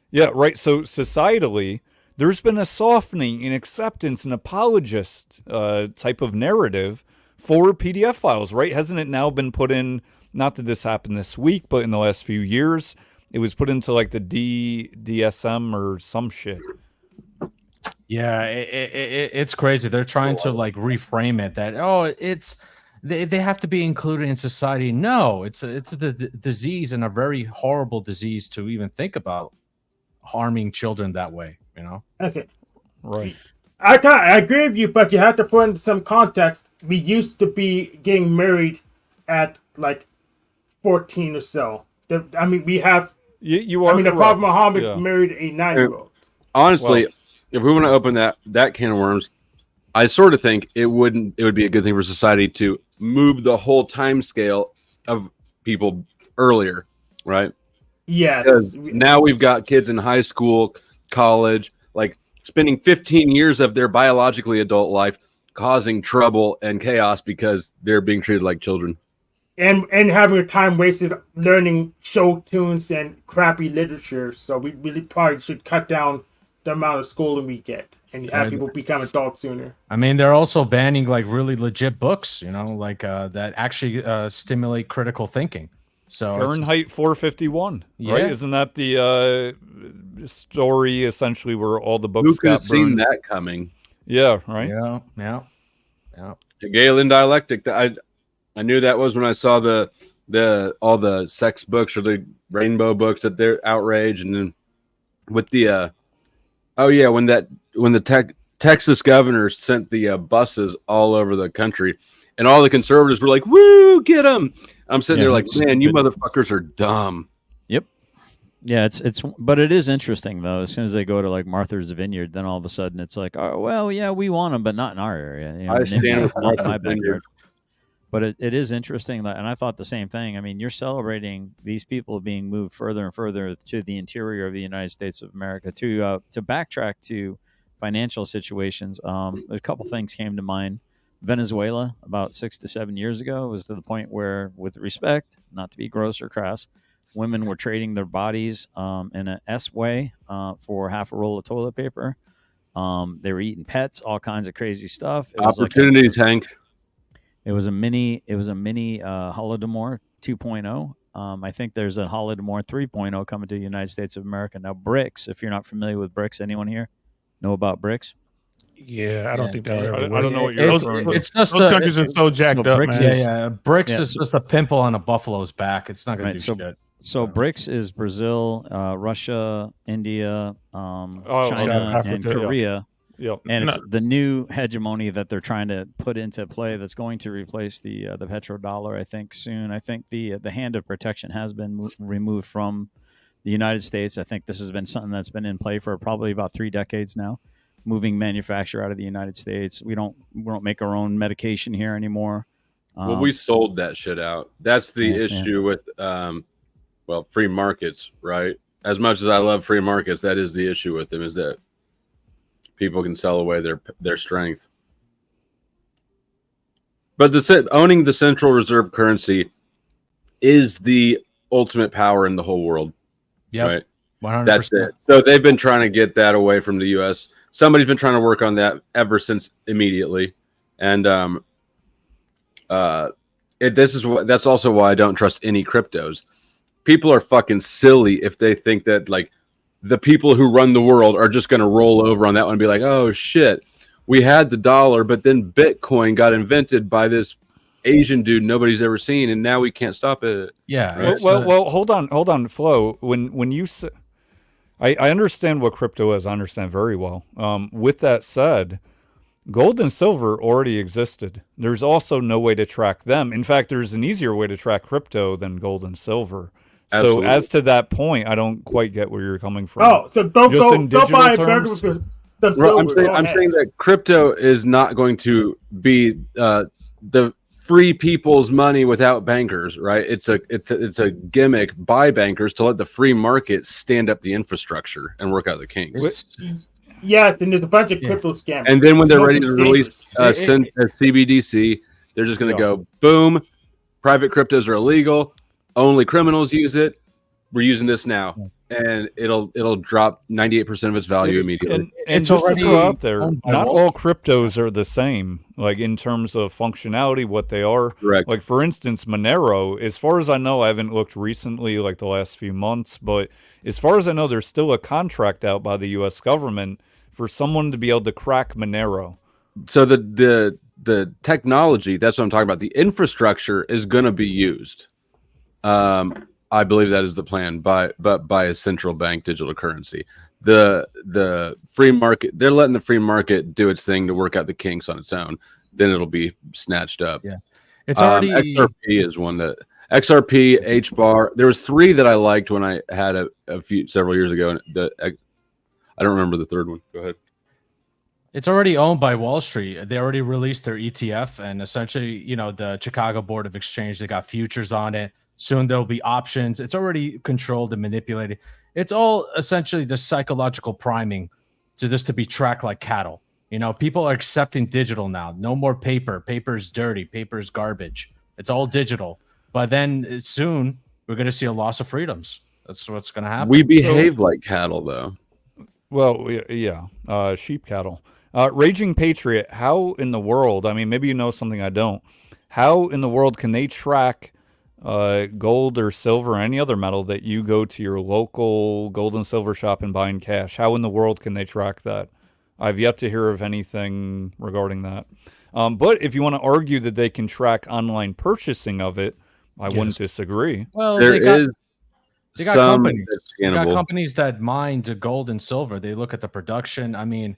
[SPEAKER 2] Yeah, right. So societally, there's been a softening in acceptance and apologist type of narrative for PDF files, right? Hasn't it now been put in? Not that this happened this week, but in the last few years, it was put into like the DSM or some shit.
[SPEAKER 4] Yeah, it's crazy. They're trying to like reframe it that they have to be included in society. No, it's the disease, and a very horrible disease to even think about harming children that way. You know?
[SPEAKER 5] Okay,
[SPEAKER 2] Right.
[SPEAKER 5] I agree with you, but you have to put in some context. We used to be getting married at like 14 or so. I mean, we have.
[SPEAKER 2] You are.
[SPEAKER 5] I mean, the Prophet Muhammad
[SPEAKER 2] Yeah.
[SPEAKER 5] married a 9-year-old.
[SPEAKER 3] Honestly, if we want to open that can of worms, I sort of think it would be a good thing for society to move the whole time scale of people earlier, right?
[SPEAKER 5] Yes.
[SPEAKER 3] Because now we've got kids in high school, college, like spending 15 years of their biologically adult life causing trouble and chaos because they're being treated like children.
[SPEAKER 5] And having your time wasted learning show tunes and crappy literature. So we really probably should cut down the amount of schooling we get and have people become adults sooner.
[SPEAKER 4] I mean, they're also banning like really legit books, you know, like that actually stimulate critical thinking. So
[SPEAKER 2] Fahrenheit 451, right? Isn't that the story essentially where all the books
[SPEAKER 3] Who could
[SPEAKER 2] got
[SPEAKER 3] have seen
[SPEAKER 2] burned?
[SPEAKER 3] that coming?
[SPEAKER 2] Yeah, right.
[SPEAKER 4] Yeah.
[SPEAKER 3] Hegelian dialectic. I knew that was when I saw all the sex books or the rainbow books that they're outrage, and then with the when the Texas governor sent the buses all over the country, and all the conservatives were like, "Woo, get them!" I'm sitting there like, "Man, you motherfuckers are dumb."
[SPEAKER 6] Yep. Yeah, but it is interesting though. As soon as they go to like Martha's Vineyard, then all of a sudden it's like, oh well, yeah, we want them, but not in our area. You know,
[SPEAKER 3] I stand with
[SPEAKER 6] not in my
[SPEAKER 3] Martha's Vineyard.
[SPEAKER 6] backyard. But it is interesting that, and I thought the same thing. I mean, you're celebrating these people being moved further and further to the interior of the United States of America. To backtrack to financial situations, a couple things came to mind. Venezuela, about 6 to 7 years ago, was to the point where, with respect, not to be gross or crass, women were trading their bodies in an S way for half a roll of toilet paper. They were eating pets, all kinds of crazy stuff. It was
[SPEAKER 3] Opportunity tank.
[SPEAKER 6] It was a mini Holodomor 2.0. I think there's a Holodomor 3.0 coming to the United States of America. Now, BRICS, if you're not familiar with BRICS, anyone here know about BRICS?
[SPEAKER 1] Yeah, I don't think that would ever work.
[SPEAKER 2] I don't know what you're referring to.
[SPEAKER 4] It's just
[SPEAKER 1] Those countries are so jacked up,
[SPEAKER 6] BRICS
[SPEAKER 1] man.
[SPEAKER 4] BRICS is just a pimple on a buffalo's back. It's not going to do shit.
[SPEAKER 6] So BRICS is Brazil, Russia, India, China,
[SPEAKER 1] South Africa,
[SPEAKER 6] and Korea.
[SPEAKER 2] Yep.
[SPEAKER 6] And it's the new hegemony that they're trying to put into play that's going to replace the petrodollar, I think, soon. I think the hand of protection has been removed from the United States. I think this has been something that's been in play for probably about 3 decades now, moving manufacture out of the United States. We don't make our own medication here anymore.
[SPEAKER 3] Well, we sold that shit out. That's the issue with free markets, right? As much as I love free markets, that is the issue with them, is that people can sell away their strength. But owning the central reserve currency is the ultimate power in the whole world.
[SPEAKER 4] Yep.
[SPEAKER 3] Right.
[SPEAKER 4] 100%.
[SPEAKER 3] That's it. So they've been trying to get that away from the U.S. Somebody's been trying to work on that ever since immediately, and that's also why I don't trust any cryptos. People are fucking silly if they think that like the people who run the world are just going to roll over on that one and be like, oh shit, we had the dollar, but then Bitcoin got invented by this Asian dude nobody's ever seen, and now we can't stop it.
[SPEAKER 4] Yeah.
[SPEAKER 3] Right?
[SPEAKER 2] Well, hold on, Flo. When you say, I understand what crypto is. I understand very well. With that said, gold and silver already existed. There's also no way to track them. In fact, there's an easier way to track crypto than gold and silver.
[SPEAKER 3] Absolutely.
[SPEAKER 2] So as to that point, I don't quite get where you're coming from.
[SPEAKER 5] Oh, so don't buy a burger
[SPEAKER 2] terms?
[SPEAKER 5] with some silver.
[SPEAKER 3] I'm saying that crypto is not going to be the free people's money without bankers, right? It's a gimmick by bankers to let the free market stand up the infrastructure and work out the kinks.
[SPEAKER 5] Yes, and there's a bunch of crypto scams.
[SPEAKER 3] And then when they're ready to release CBDC, they're just going to go, boom, private cryptos are illegal. Only criminals use it. We're using this now. And it'll drop 98% of its value immediately.
[SPEAKER 2] And just to throw out there, not all cryptos are the same, like in terms of functionality, what they are.
[SPEAKER 3] Correct.
[SPEAKER 2] Like for instance, Monero, as far as I know, I haven't looked recently, like the last few months, but as far as I know, there's still a contract out by the US government for someone to be able to crack Monero.
[SPEAKER 3] So the technology, that's what I'm talking about. The infrastructure is going to be used. I believe that is the plan by a central bank digital currency. The free market, they're letting the free market do its thing to work out the kinks on its own. Then it'll be snatched up.
[SPEAKER 4] Yeah, it's already
[SPEAKER 3] XRP is one that XRP, HBAR. There was 3 that I liked when I had several years ago, and I don't remember the third one. Go ahead.
[SPEAKER 4] It's already owned by Wall Street. They already released their ETF, and essentially, the Chicago Board of Exchange, they got futures on it. Soon there'll be options. It's already controlled and manipulated. It's all essentially the psychological priming to be tracked like cattle. People are accepting digital now. No more paper. Paper's dirty. Paper's garbage. It's all digital. But then soon we're going to see a loss of freedoms. That's what's going to happen.
[SPEAKER 3] We behave like cattle, though.
[SPEAKER 2] Well, yeah, sheep cattle. Raging Patriot, how in the world, I mean, maybe you know something I don't, how in the world can they track gold or silver or any other metal that you go to your local gold and silver shop and buy in cash? How in the world can they track that? I've yet to hear of anything regarding that. But if you want to argue that they can track online purchasing of it, I wouldn't disagree.
[SPEAKER 4] Well,
[SPEAKER 3] They got
[SPEAKER 4] companies. They got companies that mine gold and silver. They look at the production. I mean,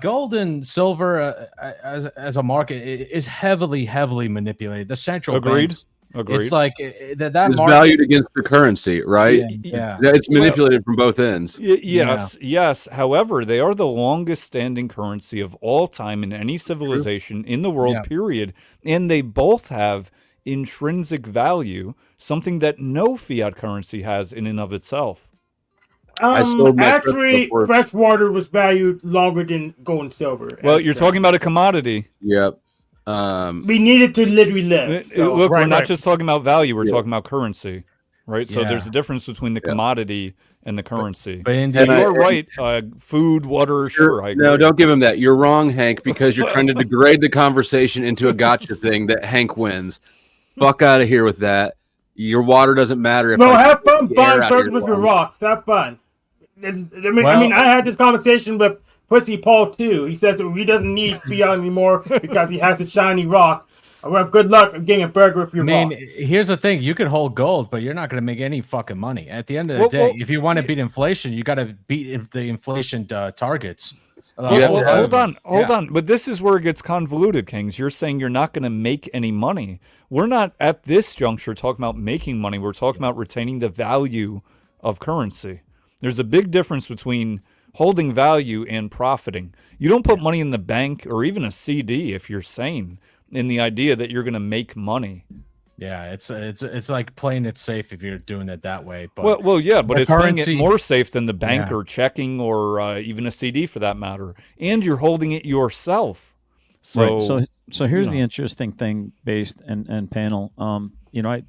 [SPEAKER 4] gold and silver as a market is heavily manipulated. The central banks. Agreed. It's like that
[SPEAKER 3] it's
[SPEAKER 4] market,
[SPEAKER 3] valued against the currency, right?
[SPEAKER 4] Yeah.
[SPEAKER 3] It's manipulated from both ends.
[SPEAKER 2] Yes. However, they are the longest standing currency of all time in any civilization in the world, period. And they both have intrinsic value, something that no fiat currency has in and of itself.
[SPEAKER 5] Actually, fresh water was valued longer than gold and silver.
[SPEAKER 2] Well, you're talking about a commodity.
[SPEAKER 3] Yep.
[SPEAKER 5] We needed to literally live. So,
[SPEAKER 2] look, we're not just talking about value; we're talking about currency, right? So there's a difference between the commodity and the currency.
[SPEAKER 4] But
[SPEAKER 2] you're right. Food, water, sure. I agree.
[SPEAKER 3] No, don't give him that. You're wrong, Hank, because you're trying to degrade the conversation into a gotcha thing that Hank wins. Fuck out of here with that. Your water doesn't matter. If
[SPEAKER 5] have fun buying burgers with your rocks. Have fun. I mean, I had this conversation with Pussy Paul too. He says that he doesn't need fiat anymore because he has the shiny rocks. Well, good luck getting a burger with your rock.
[SPEAKER 4] Here's the thing: you could hold gold, but you're not going to make any fucking money. At the end of the day, if you want to beat inflation, you got to beat the inflation targets.
[SPEAKER 2] Hold on. But this is where it gets convoluted, Kings. You're saying you're not going to make any money. We're not at this juncture talking about making money. We're talking about retaining the value of currency. There's a big difference between holding value and profiting. You don't put money in the bank or even a CD if you're sane in the idea that you're going to make money.
[SPEAKER 4] Yeah, it's like playing it safe if you're doing it that way. But
[SPEAKER 2] well, yeah, but it's playing it more safe than the bank or checking or even a CD for that matter. And you're holding it yourself. So,
[SPEAKER 6] so here's the interesting thing, based and panel. You know, I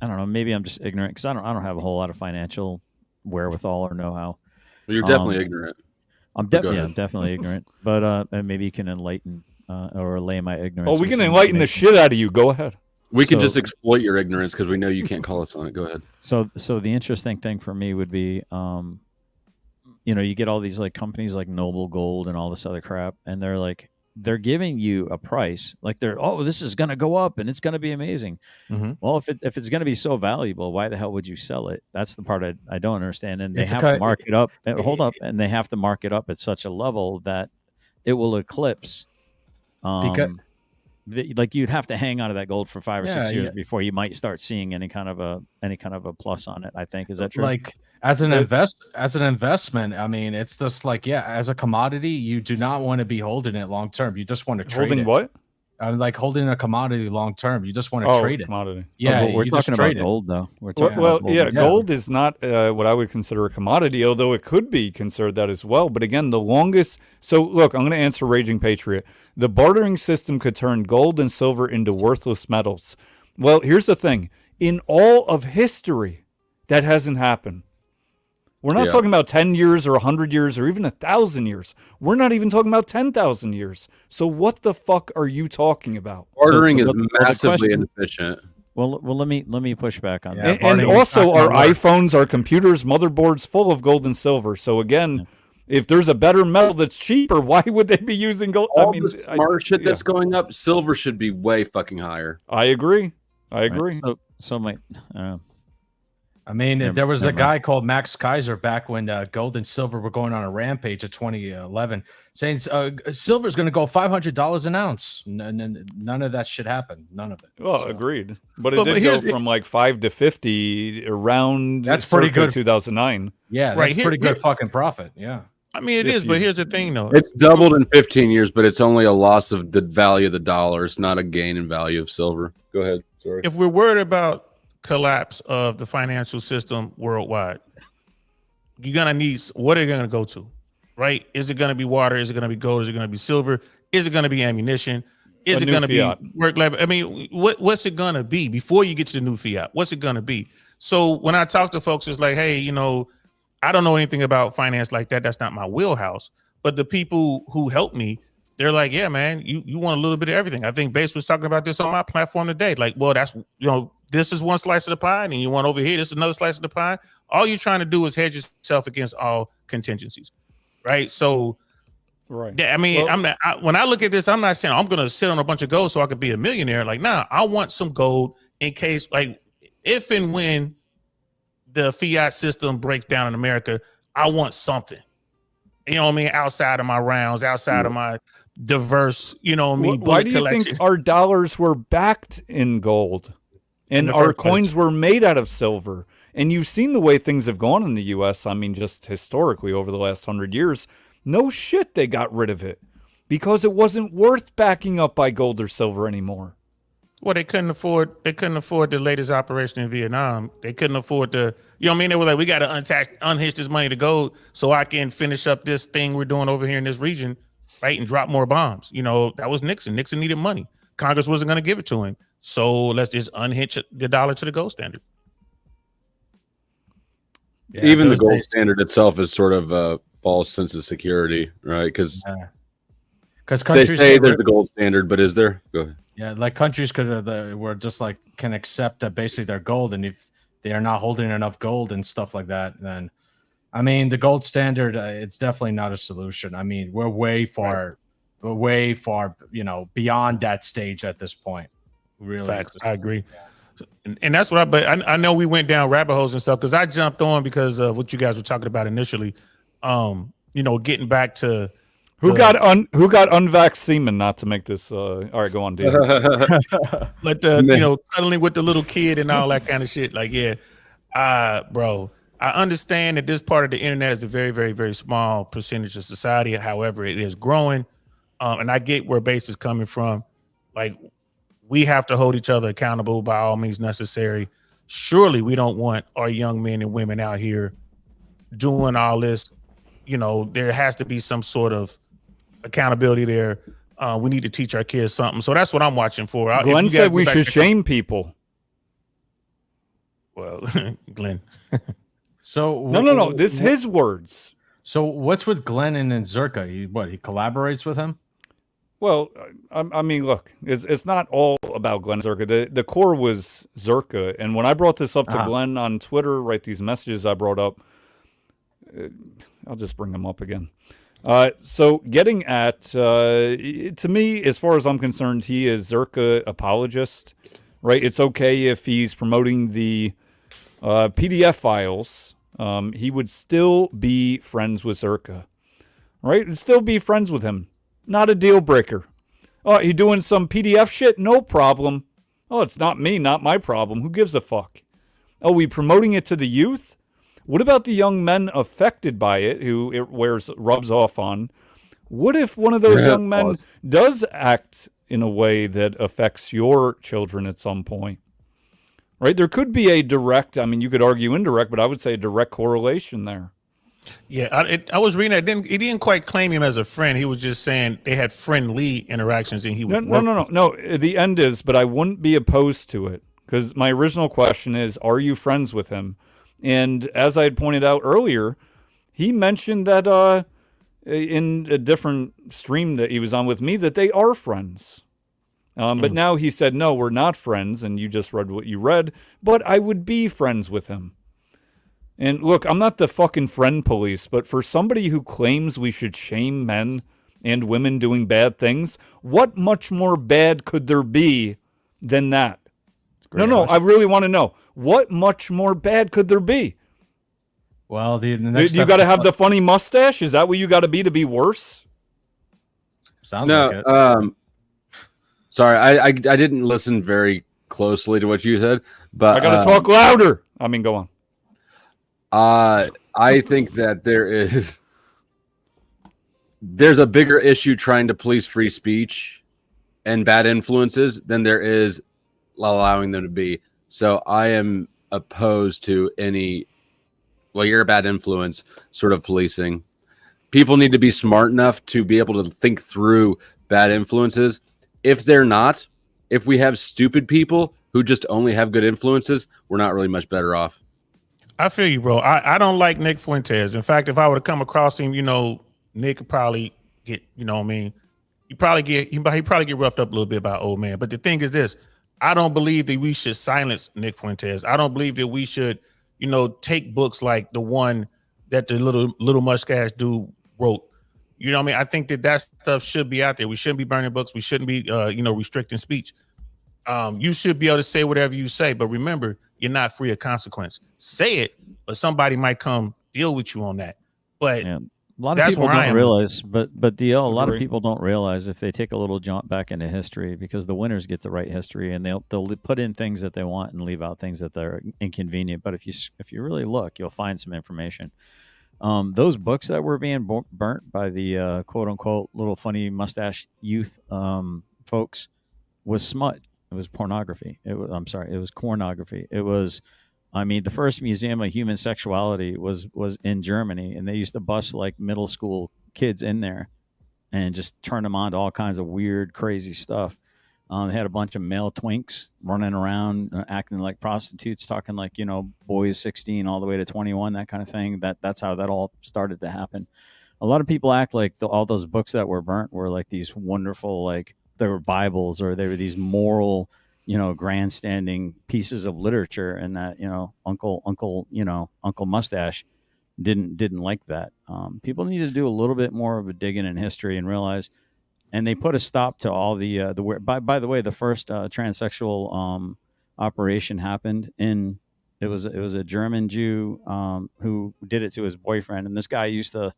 [SPEAKER 6] don't know. Maybe I'm just ignorant because I don't have a whole lot of financial wherewithal or know-how.
[SPEAKER 3] Well, you're definitely ignorant.
[SPEAKER 6] I'm definitely ignorant. But and maybe you can enlighten or allay my ignorance.
[SPEAKER 2] Oh, we can enlighten the shit out of you. Go ahead.
[SPEAKER 3] We can just exploit your ignorance because we know you can't call us on it. Go ahead.
[SPEAKER 6] So the interesting thing for me would be, you know, you get all these like companies like Noble Gold and all this other crap, and they're giving you a price, like this is going to go up and it's going to be amazing.
[SPEAKER 4] Mm-hmm.
[SPEAKER 6] Well, if it's going to be so valuable, why the hell would you sell it? That's the part I don't understand. And they have to mark it up. Hold up, and they have to mark it up at such a level that it will eclipse. Like you'd have to hang on to that gold for 5 or 6 years before you might start seeing any kind of a plus on it. I think, is that true?
[SPEAKER 4] Like as an investment, I mean, it's just like, as a commodity, you do not want to be holding it long term. You just want to trade
[SPEAKER 2] holding what?
[SPEAKER 4] Like holding a commodity long term. You just want to trade it.
[SPEAKER 2] Commodity.
[SPEAKER 4] Yeah,
[SPEAKER 6] we're talking about gold, though. We're talking
[SPEAKER 2] about
[SPEAKER 6] gold.
[SPEAKER 2] Gold is not what I would consider a commodity, although it could be considered that as well. But again, the longest. So look, I'm going to answer Raging Patriot. The bartering system could turn gold and silver into worthless metals. Well, here's the thing. In all of history, that hasn't happened. We're not talking about 10 years or 100 years or even 1,000 years. We're not even talking about 10,000 years. So what the fuck are you talking about?
[SPEAKER 3] Bartering is massively inefficient.
[SPEAKER 6] Well, let me push back on that.
[SPEAKER 2] And also, our iPhones, our computers, motherboards full of gold and silver. So again, if there's a better metal that's cheaper, why would they be using gold?
[SPEAKER 3] All the smart shit that's going up, silver should be way fucking higher.
[SPEAKER 2] I agree.
[SPEAKER 6] Right.
[SPEAKER 4] I mean, there was a guy called Max Kaiser back when gold and silver were going on a rampage of 2011, saying silver is going to go $500 an ounce. None of that should happen. None of it.
[SPEAKER 2] Well, agreed. But it did go from like 5 to 50 around.
[SPEAKER 4] That's pretty good.
[SPEAKER 2] 2009.
[SPEAKER 4] Yeah, that's pretty good fucking profit. Yeah.
[SPEAKER 1] I mean, it is, but here's the thing, though.
[SPEAKER 3] It's doubled in 15 years, but it's only a loss of the value of the dollar. It's not a gain in value of silver. Go ahead. Sorry.
[SPEAKER 1] If we're worried about collapse of the financial system worldwide, you're gonna need, what are you gonna go to, right? Is it gonna be water? Is it gonna be gold? Is it gonna be silver? Is it gonna be ammunition? Is it gonna be work lab? I mean, what's it gonna be before you get to the new fiat? What's it gonna be? So when I talk to folks, it's like, hey, you know, I don't know anything about finance like that. That's not my wheelhouse. But the people who help me, they're like, yeah, man, you want a little bit of everything. I think Base was talking about this on my platform today. Like, well, that's, you know, this is one slice of the pie, and you want over here, this is another slice of the pie. All you're trying to do is hedge yourself against all contingencies, right? So, yeah, I mean, when I look at this, I'm not saying I'm going to sit on a bunch of gold so I could be a millionaire. Like, nah, I want some gold in case, like, if and when the fiat system breaks down in America, I want something. You know what I mean? Outside of my rounds, outside of my diverse, you know what I mean?
[SPEAKER 2] Why do you think our dollars were backed in gold? And our coins were made out of silver. And you've seen the way things have gone in the U.S. I mean, just historically over the last 100 years. No shit, they got rid of it because it wasn't worth backing up by gold or silver anymore.
[SPEAKER 1] Well, they couldn't afford the latest operation in Vietnam. They couldn't afford to, you know what I mean? They were like, we got to unhitch this money to gold so I can finish up this thing we're doing over here in this region, right? And drop more bombs. You know, that was Nixon. Nixon needed money. Congress wasn't going to give it to him. So let's just unhitch the dollar to the gold standard.
[SPEAKER 3] Yeah, even the gold standard itself is sort of a false sense of security, right? Because
[SPEAKER 4] countries
[SPEAKER 3] they say there's the gold standard, but is there? Go ahead.
[SPEAKER 4] Yeah, like countries were just like can accept that basically they're gold, and if they are not holding enough gold and stuff like that, then I mean the gold standard it's definitely not a solution. I mean we're way far, you know, beyond that stage at this point. Really,
[SPEAKER 1] facts. I agree, and that's what but I know we went down rabbit holes and stuff because I jumped on because of what you guys were talking about initially. You know, getting back to.
[SPEAKER 2] Who got unvaxxed semen? Not to make this. All right, go on, Dave.
[SPEAKER 1] But you know, cuddling with the little kid and all that kind of shit. Like, yeah, bro. I understand that this part of the internet is a very, very, very small percentage of society. However, it is growing, and I get where Base is coming from. Like, we have to hold each other accountable by all means necessary. Surely, we don't want our young men and women out here doing all this. You know, there has to be some sort of accountability there. we need to teach our kids something. So that's what I'm watching for.
[SPEAKER 2] Glenn said we should shame people.
[SPEAKER 1] Well, Glenn.
[SPEAKER 4] So
[SPEAKER 2] No. This his words.
[SPEAKER 4] So what's with Glenn and then Zerka? He collaborates with him?
[SPEAKER 2] Well, I mean, look, it's not all about Glenn Zerka. The core was Zerka, and when I brought this up to Glenn on Twitter, right, these messages I brought up, I'll just bring them up again. So getting at, to me, as far as I'm concerned, he is Zerka apologist, right? It's okay if he's promoting the PDF files. He would still be friends with Zerka, right? Would still be friends with him. Not a deal breaker. Oh, he doing some PDF shit? No problem. Oh, it's not me, not my problem. Who gives a fuck? Oh, we promoting it to the youth? What about the young men affected by it who it rubs off on? What if one of those young men does act in a way that affects your children at some point? Right? There could be a direct, I mean, you could argue indirect, but I would say a direct correlation there.
[SPEAKER 1] Yeah, I was reading that. He didn't quite claim him as a friend. He was just saying they had friendly interactions, and he would
[SPEAKER 2] No. The end is, but I wouldn't be opposed to it because my original question is, are you friends with him? And as I had pointed out earlier, he mentioned that in a different stream that he was on with me that they are friends. But now he said, no, we're not friends, and you just read what you read, but I would be friends with him. And look, I'm not the fucking friend police, but for somebody who claims we should shame men and women doing bad things, what much more bad could there be than that? No, I really want to know. What much more bad could there be?
[SPEAKER 4] Well, the next
[SPEAKER 2] you got to have the funny mustache? Is that what you got to be worse?
[SPEAKER 4] Sounds like it.
[SPEAKER 3] Sorry, I didn't listen very closely to what you said, but
[SPEAKER 2] I got to talk louder. I mean, go on.
[SPEAKER 3] I think that there's a bigger issue trying to police free speech and bad influences than there is allowing them to be. So I am opposed to any, well, you're a bad influence sort of policing. People need to be smart enough to be able to think through bad influences. If they're not, if we have stupid people who just only have good influences, we're not really much better off.
[SPEAKER 1] I feel you, bro. I don't like Nick Fuentes. In fact, if I were to come across him, Nick could probably get, he'd probably get roughed up a little bit by old man. But the thing is this, I don't believe that we should silence Nick Fuentes. I don't believe that we should, take books like the one that the little mustache dude wrote. You know what I mean? I think that stuff should be out there. We shouldn't be burning books. We shouldn't be, restricting speech. You should be able to say whatever you say, but remember, you're not free of consequence. Say it, but somebody might come deal with you on that. But
[SPEAKER 6] a lot of people don't realize, but DL, a lot of people don't realize if they take a little jaunt back into history, because the winners get to write history, and they'll put in things that they want and leave out things that they're inconvenient. But if you really look, you'll find some information. Those books that were being burnt by the quote unquote little funny mustache youth folks was smut. It was pornography. It was pornography. It was, the first museum of human sexuality was in Germany, and they used to bust like middle school kids in there and just turn them on to all kinds of weird, crazy stuff. They had a bunch of male twinks running around, acting like prostitutes, talking like, boys 16 all the way to 21, that kind of thing. That's how that all started to happen. A lot of people act like all those books that were burnt were like these wonderful, like, they were Bibles, or they were these moral, grandstanding pieces of literature, and that, Uncle Mustache didn't like that. People need to do a little bit more of a digging in history and realize, and they put a stop to all the by the way, the first transsexual operation happened it was a German Jew who did it to his boyfriend, and this guy used to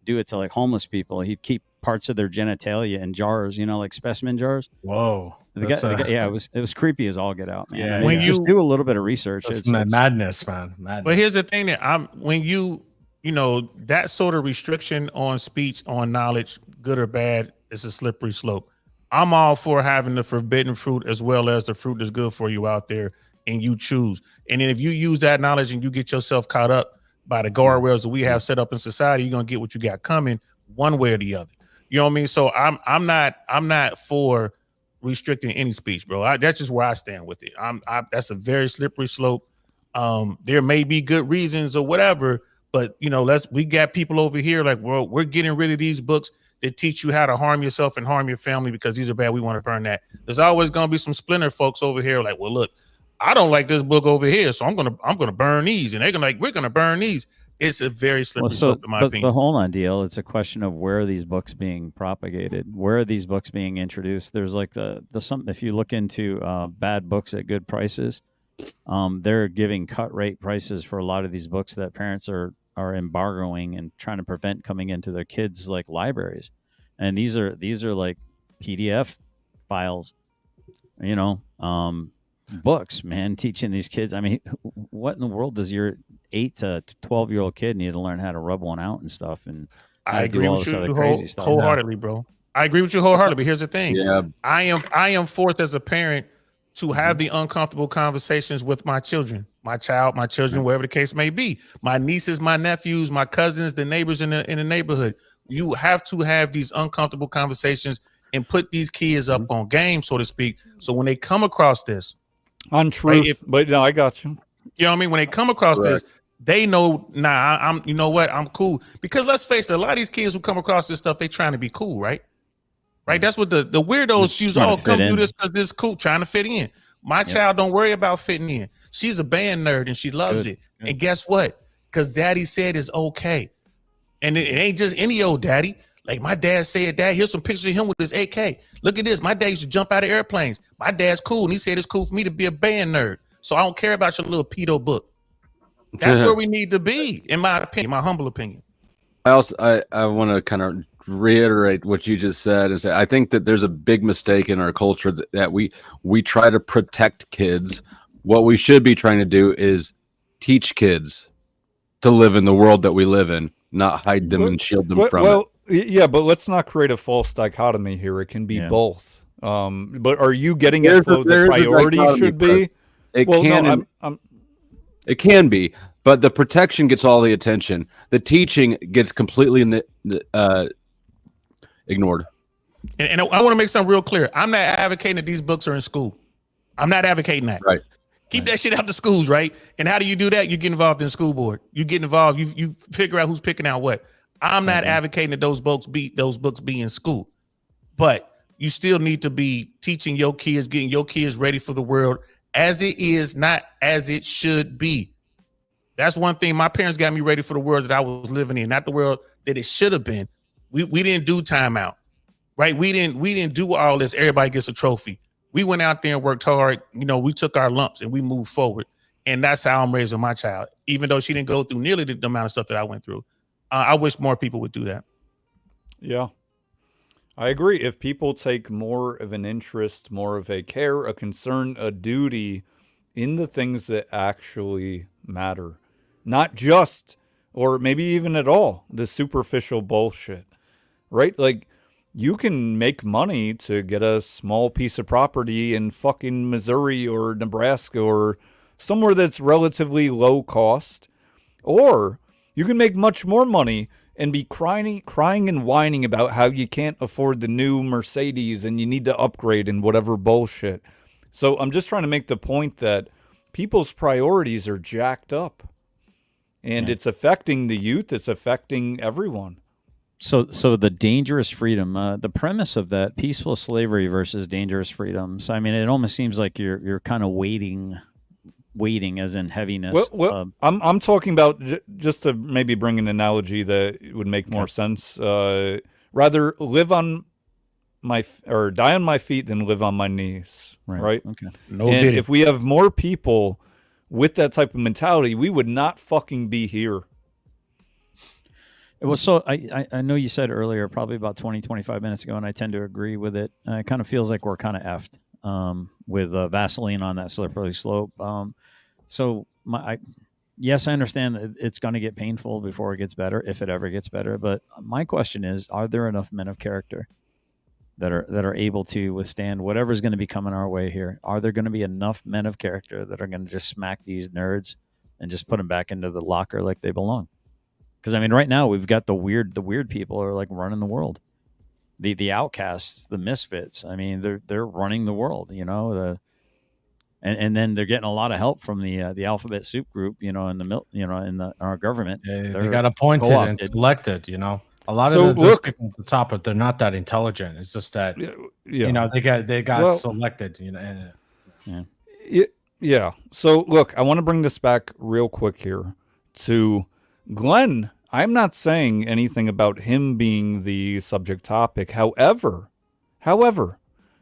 [SPEAKER 6] do it to like homeless people. He'd keep parts of their genitalia in jars, like specimen jars.
[SPEAKER 4] Whoa.
[SPEAKER 6] The guy, it was creepy as all get out, man.
[SPEAKER 4] Yeah,
[SPEAKER 6] when you just do a little bit of research,
[SPEAKER 4] it's madness, man. Madness.
[SPEAKER 1] But here's the thing that when you that sort of restriction on speech, on knowledge, good or bad, it's a slippery slope. I'm all for having the forbidden fruit as well as the fruit that's good for you out there, and you choose. And then if you use that knowledge and you get yourself caught up by the guardrails that we have set up in society, you're gonna get what you got coming one way or the other. You know what I mean? So I'm not for restricting any speech, bro. That's just where I stand with it. That's a very slippery slope. There may be good reasons or whatever, but we got people over here like, well, we're getting rid of these books that teach you how to harm yourself and harm your family because these are bad. We want to burn that. There's always gonna be some splinter folks over here like, well, look, I don't like this book over here, so I'm gonna burn these, and they're gonna we're gonna burn these. It's a very slippery slope in my opinion.
[SPEAKER 6] But hold on, deal. It's a question of where are these books being propagated? Where are these books being introduced? There's like if you look into bad books at good prices, they're giving cut rate prices for a lot of these books that parents are embargoing and trying to prevent coming into their kids' like libraries. And these are like PDF files, books, man, teaching these kids. I mean, what in the world does your 8 to 12-year-old kid need to learn how to rub one out and stuff? And
[SPEAKER 1] I agree with you wholeheartedly, bro. I agree with you wholeheartedly. But here's the thing: I am forced as a parent to have the uncomfortable conversations with my children, my children, wherever the case may be, my nieces, my nephews, my cousins, the neighbors in the neighborhood. You have to have these uncomfortable conversations and put these kids up on game, so to speak. So when they come across this,
[SPEAKER 2] on truth, but no, I got you.
[SPEAKER 1] You know what I mean? When they come across this, they know, I'm, you know what? I'm cool. Because let's face it, a lot of these kids who come across this stuff, they trying to be cool, right? Right? That's what the weirdos use. Oh, come do this because this is cool, trying to fit in. My child don't worry about fitting in. She's a band nerd and she loves it. And guess what? Because daddy said it's okay. And it ain't just any old daddy. Like my dad said, Dad, here's some pictures of him with his AK. Look at this. My dad used to jump out of airplanes. My dad's cool. And he said it's cool for me to be a band nerd. So I don't care about your little pedo book. That's where we need to be, in my opinion, my humble opinion.
[SPEAKER 3] I want to kind of reiterate what you just said and say, I think that there's a big mistake in our culture that we try to protect kids. What we should be trying to do is teach kids to live in the world that we live in, not hide them and shield them from it.
[SPEAKER 2] Yeah, but let's not create a false dichotomy here. It can be both. But are you getting at Flo, the priority should be?
[SPEAKER 3] It can be, but the protection gets all the attention. The teaching gets completely ignored.
[SPEAKER 1] And I want to make something real clear. I'm not advocating that these books are in school. I'm not advocating that.
[SPEAKER 3] Right.
[SPEAKER 1] Keep that shit out the schools, right? And how do you do that? You get involved in the school board. You get involved. You figure out who's picking out what. I'm not advocating that those books be in school, but you still need to be teaching your kids, getting your kids ready for the world as it is, not as it should be. That's one thing. My parents got me ready for the world that I was living in, not the world that it should have been. We didn't do timeout, right? We didn't do all this. Everybody gets a trophy. We went out there and worked hard. We took our lumps and we moved forward. And that's how I'm raising my child, even though she didn't go through nearly the amount of stuff that I went through. I wish more people would do that.
[SPEAKER 2] Yeah, I agree. If people take more of an interest, more of a care, a concern, a duty in the things that actually matter, not just, or maybe even at all, the superficial bullshit, right? Like, you can make money to get a small piece of property in fucking Missouri or Nebraska or somewhere that's relatively low cost, or you can make much more money and be crying and whining about how you can't afford the new Mercedes and you need to upgrade and whatever bullshit. So I'm just trying to make the point that people's priorities are jacked up, and it's affecting the youth. It's affecting everyone.
[SPEAKER 6] So the dangerous freedom, the premise of that, peaceful slavery versus dangerous freedom. So, I mean, it almost seems like you're kind of waiting as in heaviness.
[SPEAKER 2] Well, I'm talking about just to maybe bring an analogy that would make more sense. Rather live on or die on my feet than live on my knees. Right? Okay. And if we have more people with that type of mentality, we would not fucking be here.
[SPEAKER 6] Well, so I know you said earlier, probably about 20, 25 minutes ago, and I tend to agree with it. It kind of feels like we're kind of effed with Vaseline on that slippery slope. Yes, I understand that it's going to get painful before it gets better, if it ever gets better. But my question is, are there enough men of character that are able to withstand whatever's going to be coming our way here? Are there going to be enough men of character that are going to just smack these nerds and just put them back into the locker like they belong? Because I mean, right now we've got the weird people are like running the world. the outcasts, the misfits. I mean, they're running the world, you know. And then they're getting a lot of help from the Alphabet Soup group, you know, in our government.
[SPEAKER 4] They got appointed and selected, you know. A lot of those people at the top, but they're not that intelligent. It's just that you know they got selected, you know.
[SPEAKER 2] Yeah. So look, I want to bring this back real quick here to Glenn. I'm not saying anything about him being the subject topic. However,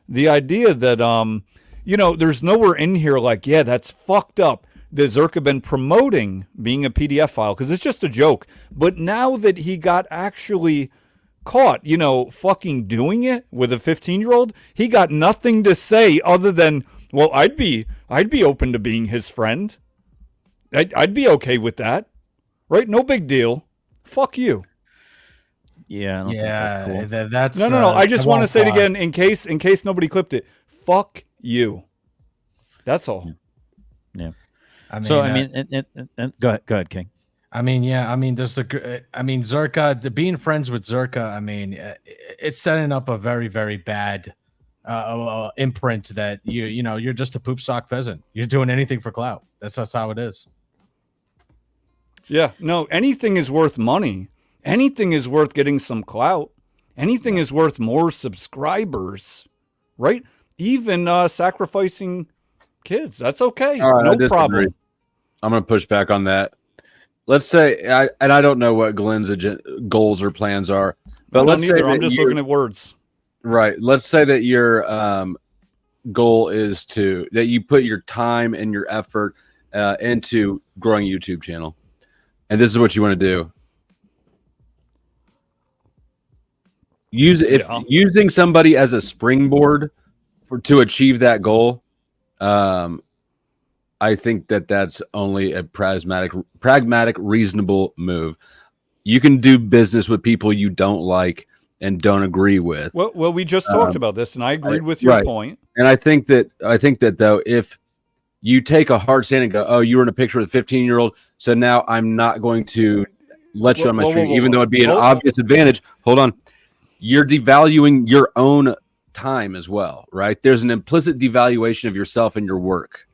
[SPEAKER 2] the idea that you know, there's nowhere in here like, yeah, that's fucked up that Zerka been promoting being a PDF file, because it's just a joke. But now that he got actually caught, you know, fucking doing it with a 15-year-old, he got nothing to say other than, well, I'd be open to being his friend. I'd be okay with that, right? No big deal. Fuck you.
[SPEAKER 6] Yeah, I don't think that's cool.
[SPEAKER 4] That's
[SPEAKER 2] no. I just want to say it again in case nobody clipped it. Fuck you. That's all.
[SPEAKER 6] Yeah. I mean, and go ahead, King.
[SPEAKER 4] I mean, yeah. I mean, Zerka, being friends with Zerka. I mean, it's setting up a very, very bad imprint that you know you're just a poop sock peasant. You're doing anything for clout. That's how it is.
[SPEAKER 2] Yeah. No. Anything is worth money. Anything is worth getting some clout. Anything is worth more subscribers, right? Even sacrificing kids. That's okay.
[SPEAKER 3] Right,
[SPEAKER 2] no problem.
[SPEAKER 3] I'm going to push back on that. Let's say, I don't know what Glenn's goals or plans are, but let's say
[SPEAKER 2] I'm just looking at words.
[SPEAKER 3] Right. Let's say that your goal is that you put your time and your effort into growing a YouTube channel, and this is what you want to do. Using somebody as a springboard to achieve that goal. I think that's only a pragmatic, reasonable move. You can do business with people you don't like and don't agree with.
[SPEAKER 2] Well, we just talked about this, and I agreed with your point.
[SPEAKER 3] And I think that though, if you take a hard stand and go, "Oh, you were in a picture with a 15-year-old, so now I'm not going to let you on my stream," even though it'd be an obvious advantage. Hold on, you're devaluing your own time as well, right? There's an implicit devaluation of yourself and your work.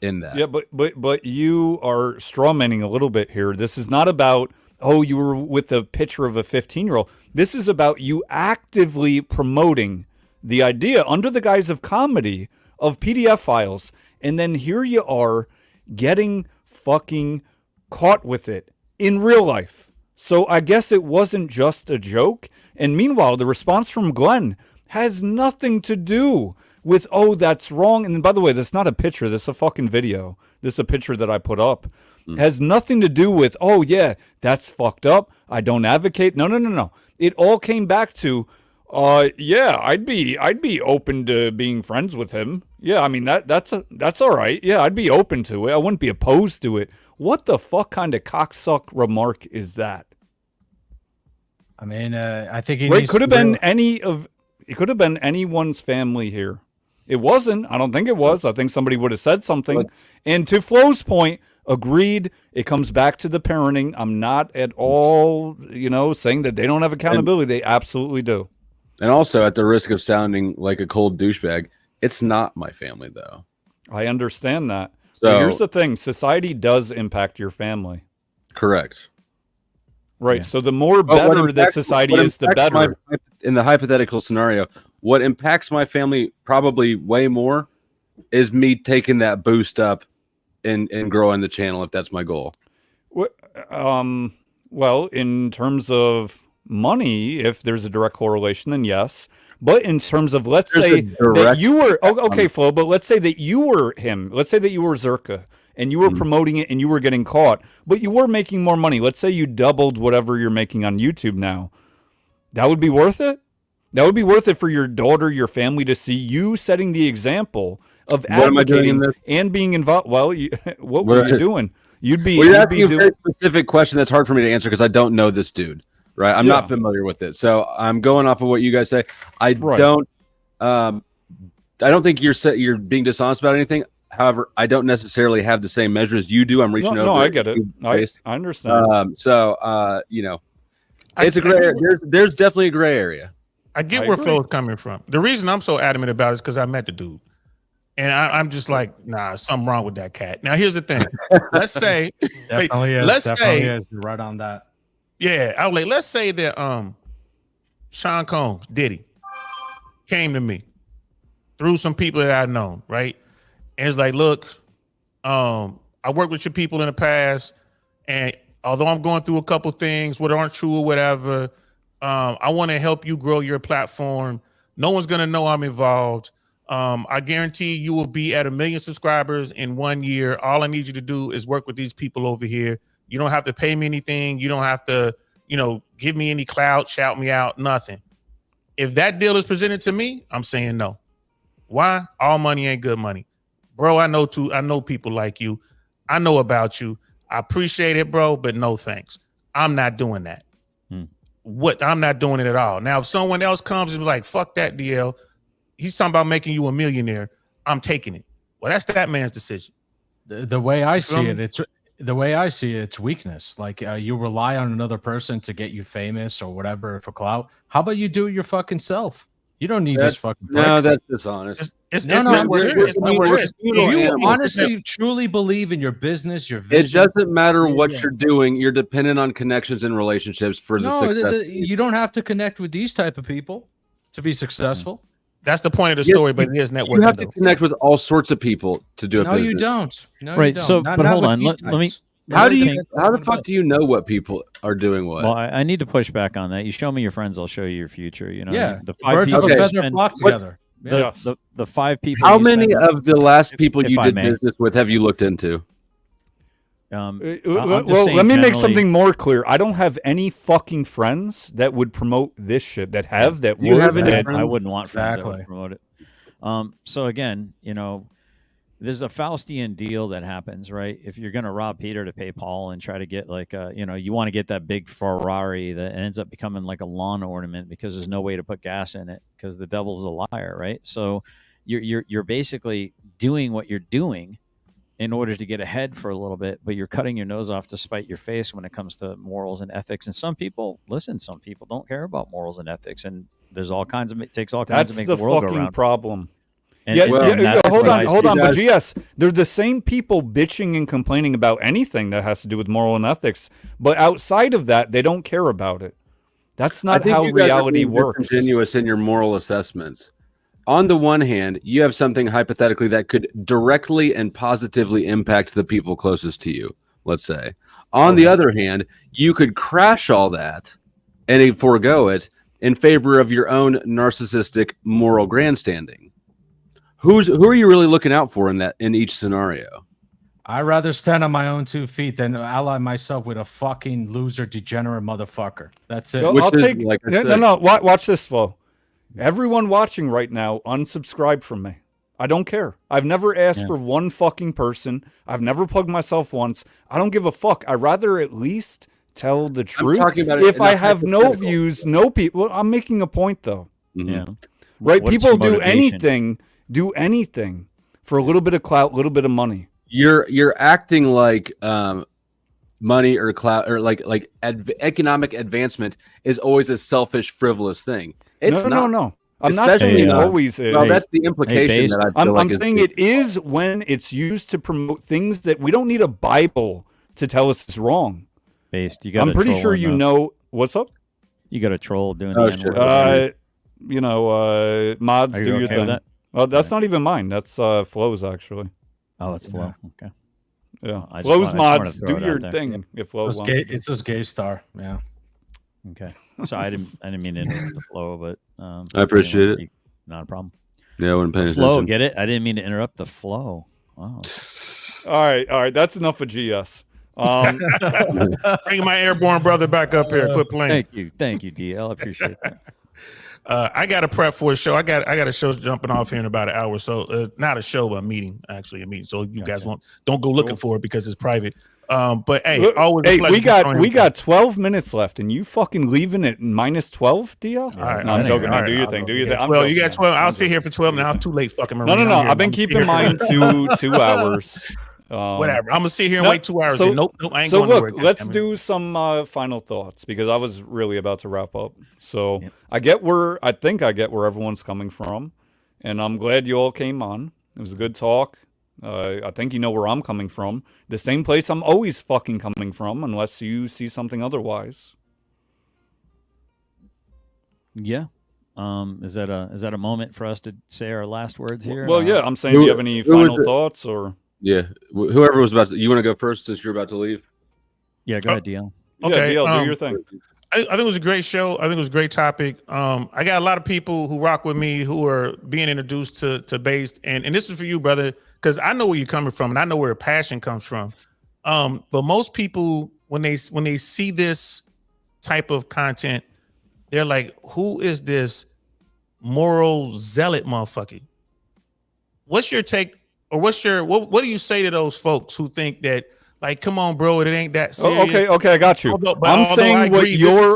[SPEAKER 3] In that.
[SPEAKER 2] Yeah, but you are strawmanning a little bit here. This is not about, oh, you were with a picture of a 15-year-old. This is about you actively promoting the idea under the guise of comedy of PDF files. And then here you are getting fucking caught with it in real life. So I guess it wasn't just a joke. And meanwhile, the response from Glenn has nothing to do with, oh, that's wrong. And by the way, that's not a picture. This is a fucking video. This is a picture that I put up. Has nothing to do with, oh, yeah, that's fucked up. I don't advocate. No. It all came back to, yeah, I'd be open to being friends with him. Yeah, I mean, that's all right. Yeah, I'd be open to it. I wouldn't be opposed to it. What the fuck kind of cocksuck remark is that?
[SPEAKER 4] I mean, I think
[SPEAKER 2] it could have been anyone's family here. It wasn't. I don't think it was. I think somebody would have said something. And to Flo's point, agreed. It comes back to the parenting. I'm not at all, saying that they don't have accountability. They absolutely do.
[SPEAKER 3] And also, at the risk of sounding like a cold douchebag, it's not my family, though.
[SPEAKER 2] I understand that. So but here's the thing. Society does impact your family.
[SPEAKER 3] Correct.
[SPEAKER 2] Right. Yeah. So the more better that society is, the better.
[SPEAKER 3] In the hypothetical scenario, what impacts my family probably way more is me taking that boost up and growing the channel, if that's my goal.
[SPEAKER 2] Well, in terms of money, if there's a direct correlation, then yes. But in terms of, let's say that you were, okay, Flo, but let's say that you were him. Let's say that you were Zerka and you were promoting it and you were getting caught, but you were making more money. Let's say you doubled whatever you're making on YouTube now. That would be worth it? That would be worth it for your daughter, your family to see you setting the example of advocating and being involved. Well, what were you doing? You're
[SPEAKER 3] asking a very specific question that's hard for me to answer because I don't know this dude, right? I'm not familiar with it. So I'm going off of what you guys say. I don't think you're being dishonest about anything. However, I don't necessarily have the same measure as you do. I'm reaching over.
[SPEAKER 2] No, I get it. I understand.
[SPEAKER 3] It's a gray area. There's definitely a gray area.
[SPEAKER 1] I get where Flo's coming from. The reason I'm so adamant about it is because I met the dude. And I'm just like, nah, something wrong with that cat. Now, here's the thing. Let's say,
[SPEAKER 4] Definitely is.
[SPEAKER 1] let's
[SPEAKER 4] Definitely
[SPEAKER 1] say,
[SPEAKER 4] is. You're right on that.
[SPEAKER 1] yeah, I was like, let's say that Sean Combs, Diddy, came to me through some people that I've known, right? And it's like, look, I worked with your people in the past, and although I'm going through a couple things what aren't true or whatever, I want to help you grow your platform. No one's gonna know I'm involved. I guarantee you will be at 1 million subscribers in 1 year. All I need you to do is work with these people over here. You don't have to pay me anything. You don't have to, give me any clout, shout me out, nothing. If that deal is presented to me, I'm saying no. Why? All money ain't good money. Bro, I know people like you. I know about you. I appreciate it, bro, but no thanks. I'm not doing that. I'm not doing it at all. Now, if someone else comes and be like, fuck that DL, he's talking about making you a millionaire, I'm taking it. Well, that's that man's decision.
[SPEAKER 4] The way I see it, it's weakness. Like you rely on another person to get you famous or whatever for clout. How about you do it your fucking self? You don't need this fucking prick.
[SPEAKER 3] No, that's dishonest.
[SPEAKER 1] It's not serious.
[SPEAKER 4] You honestly truly believe in your business, your vision.
[SPEAKER 3] It doesn't matter what you're doing. You're dependent on connections and relationships for the success.
[SPEAKER 4] You don't have to connect with these type of people to be successable.
[SPEAKER 1] That's the point of the story, but it is networking.
[SPEAKER 3] You have to connect with all sorts of people to do a business.
[SPEAKER 4] No, you don't. No,
[SPEAKER 6] right.
[SPEAKER 4] You don't.
[SPEAKER 6] So, but hold on. Let me.
[SPEAKER 3] How the fuck do you know what people are doing what?
[SPEAKER 6] Well, I need to push back on that. You show me your friends, I'll show you your future.
[SPEAKER 4] Yeah.
[SPEAKER 6] The 5
[SPEAKER 4] Birds of
[SPEAKER 6] people
[SPEAKER 4] a feather flock together.
[SPEAKER 6] The 5 people.
[SPEAKER 3] How many of the last people you did business with have you looked into?
[SPEAKER 2] Well, let me make something more clear. I don't have any fucking friends that would promote this shit. I
[SPEAKER 6] wouldn't want friends that would promote it. So again, there's a Faustian deal that happens, right? If you're going to rob Peter to pay Paul and try to get you want to get that big Ferrari that ends up becoming like a lawn ornament because there's no way to put gas in it because the devil's a liar, right? So you're basically doing what you're doing in order to get ahead for a little bit, but you're cutting your nose off to spite your face when it comes to morals and ethics. And some people don't care about morals and ethics, and there's all kinds of, it takes all kinds to make the world go round.
[SPEAKER 2] That's the fucking problem.
[SPEAKER 6] And,
[SPEAKER 2] hold on. But yes, they're the same people bitching and complaining about anything that has to do with moral and ethics. But outside of that, they don't care about it. That's not how reality works.
[SPEAKER 3] Continuous in your moral assessments. On the one hand, you have something hypothetically that could directly and positively impact the people closest to you, let's say. On the other hand, you could crash all that and forego it in favor of your own narcissistic moral grandstanding. Who are you really looking out for in each scenario?
[SPEAKER 4] I'd rather stand on my own 2 feet than ally myself with a fucking loser, degenerate motherfucker. That's it.
[SPEAKER 2] Watch this, Flo. Everyone watching right now, unsubscribe from me. I don't care. I've never asked for one fucking person. I've never plugged myself once. I don't give a fuck. I'd rather at least tell the truth. If I have no views, no people. Well, I'm making a point, though.
[SPEAKER 3] Mm-hmm.
[SPEAKER 6] Yeah.
[SPEAKER 2] Right? People do anything for a little bit of clout, a little bit of money.
[SPEAKER 3] You're acting like money or clout or like economic advancement is always a selfish, frivolous thing. It's
[SPEAKER 2] no. I'm not saying it always is.
[SPEAKER 3] Well, that's the implication that
[SPEAKER 2] I'm saying it is when it's used to promote things that we don't need a Bible to tell us it's wrong.
[SPEAKER 6] Based,
[SPEAKER 2] I'm pretty sure you know what's up.
[SPEAKER 6] You got a troll doing
[SPEAKER 2] mods do your thing. Well, that's not even mine. That's Flo's actually.
[SPEAKER 6] Oh, it's Flo. Okay.
[SPEAKER 2] Yeah, Flo's mods do your thing. If Flo wants.
[SPEAKER 4] It's this gay star. Yeah.
[SPEAKER 6] Okay. So I didn't mean to interrupt the flow, but
[SPEAKER 3] I appreciate it.
[SPEAKER 6] Not a problem.
[SPEAKER 3] Yeah, I wasn't paying attention.
[SPEAKER 6] Flow, get it? I didn't mean to interrupt the flow. Wow.
[SPEAKER 2] All right. That's enough of GS.
[SPEAKER 1] Bring my airborne brother back up here. Quit playing.
[SPEAKER 6] Thank you, DL. I appreciate that.
[SPEAKER 1] I got to prep for a show. I got a show jumping off here in about an hour. So not a show, but a meeting. Actually, a meeting. So you guys don't go looking for it because it's private. But hey, always
[SPEAKER 2] we got 12 minutes left, and you fucking leaving it minus 12, DL?
[SPEAKER 1] All right,
[SPEAKER 2] no, I'm joking. Do your thing.
[SPEAKER 1] Well, you got 12. I'll sit here for 12. Now I'm too late. Fucking.
[SPEAKER 2] No. I've been keeping mine 2 hours.
[SPEAKER 1] Whatever. I'm gonna sit here and wait 2 hours.
[SPEAKER 2] So,
[SPEAKER 1] nope, I ain't
[SPEAKER 2] so
[SPEAKER 1] going
[SPEAKER 2] look,
[SPEAKER 1] nowhere.
[SPEAKER 2] let's do some final thoughts because I was really about to wrap up. So
[SPEAKER 6] Yep.
[SPEAKER 2] I think I get where everyone's coming from, and I'm glad you all came on. It was a good talk. I think you know where I'm coming from. The same place I'm always fucking coming from, unless you see something otherwise.
[SPEAKER 6] Yeah. Is that a moment for us to say our last words here?
[SPEAKER 2] Well, yeah, I'm saying, do you have any final thoughts or?
[SPEAKER 3] Yeah, whoever was about to, you want to go first since you're about to leave?
[SPEAKER 6] Yeah, go ahead, DL.
[SPEAKER 1] Okay,
[SPEAKER 2] Yeah, DL, do your thing.
[SPEAKER 1] I think it was a great show. I think it was a great topic. I got a lot of people who rock with me who are being introduced to based, and this is for you, brother, because I know where you're coming from and I know where passion comes from. But most people, when they see this type of content, they're like, "Who is this moral zealot motherfucker?" What's your take, or what do you say to those folks who think that? Like, come on, bro, it ain't that serious.
[SPEAKER 2] Okay, I got you. I'm saying what your,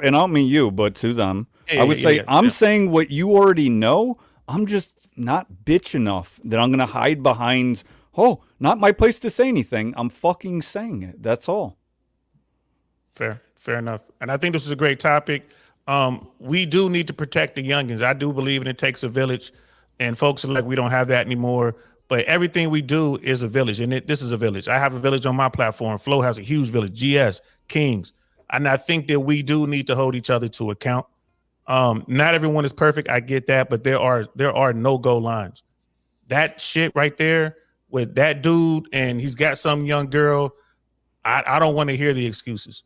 [SPEAKER 2] and I don't mean you, but to them, I would say I'm saying what you already know. I'm just not bitch enough that I'm going to hide behind, oh, not my place to say anything. I'm fucking saying it. That's all.
[SPEAKER 1] Fair enough. And I think this is a great topic. We do need to protect the youngins. I do believe it takes a village, and folks are like, we don't have that anymore. But everything we do is a village, and this is a village. I have a village on my platform. Flo has a huge village, GS, Kings. And I think that we do need to hold each other to account. Not everyone is perfect. I get that, but there are no-go lines. That shit right there with that dude, and he's got some young girl, I don't want to hear the excuses.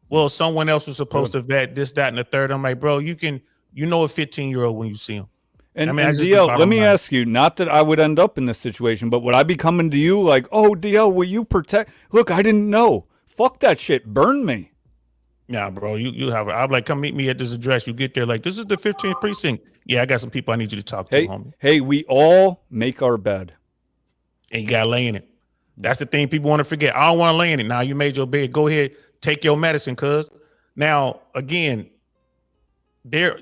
[SPEAKER 1] Well, someone else was supposed to vet this, that, and the third. I'm like, bro, you know a 15-year-old when you see him.
[SPEAKER 2] And, DL, let me ask you, not that I would end up in this situation, but would I be coming to you like, oh, DL, will you protect? Look, I didn't know. Fuck that shit. Burn me.
[SPEAKER 1] Nah, bro, you have it. I'm like, come meet me at this address. You get there like, this is the 15th precinct. Yeah, I got some people I need you to talk to, homie.
[SPEAKER 2] Hey, we all make our bed.
[SPEAKER 1] And you got to lay in it. That's the thing people want to forget. I don't want to lay in it. Now, you made your bed. Go ahead, take your medicine, cuz. Now, again,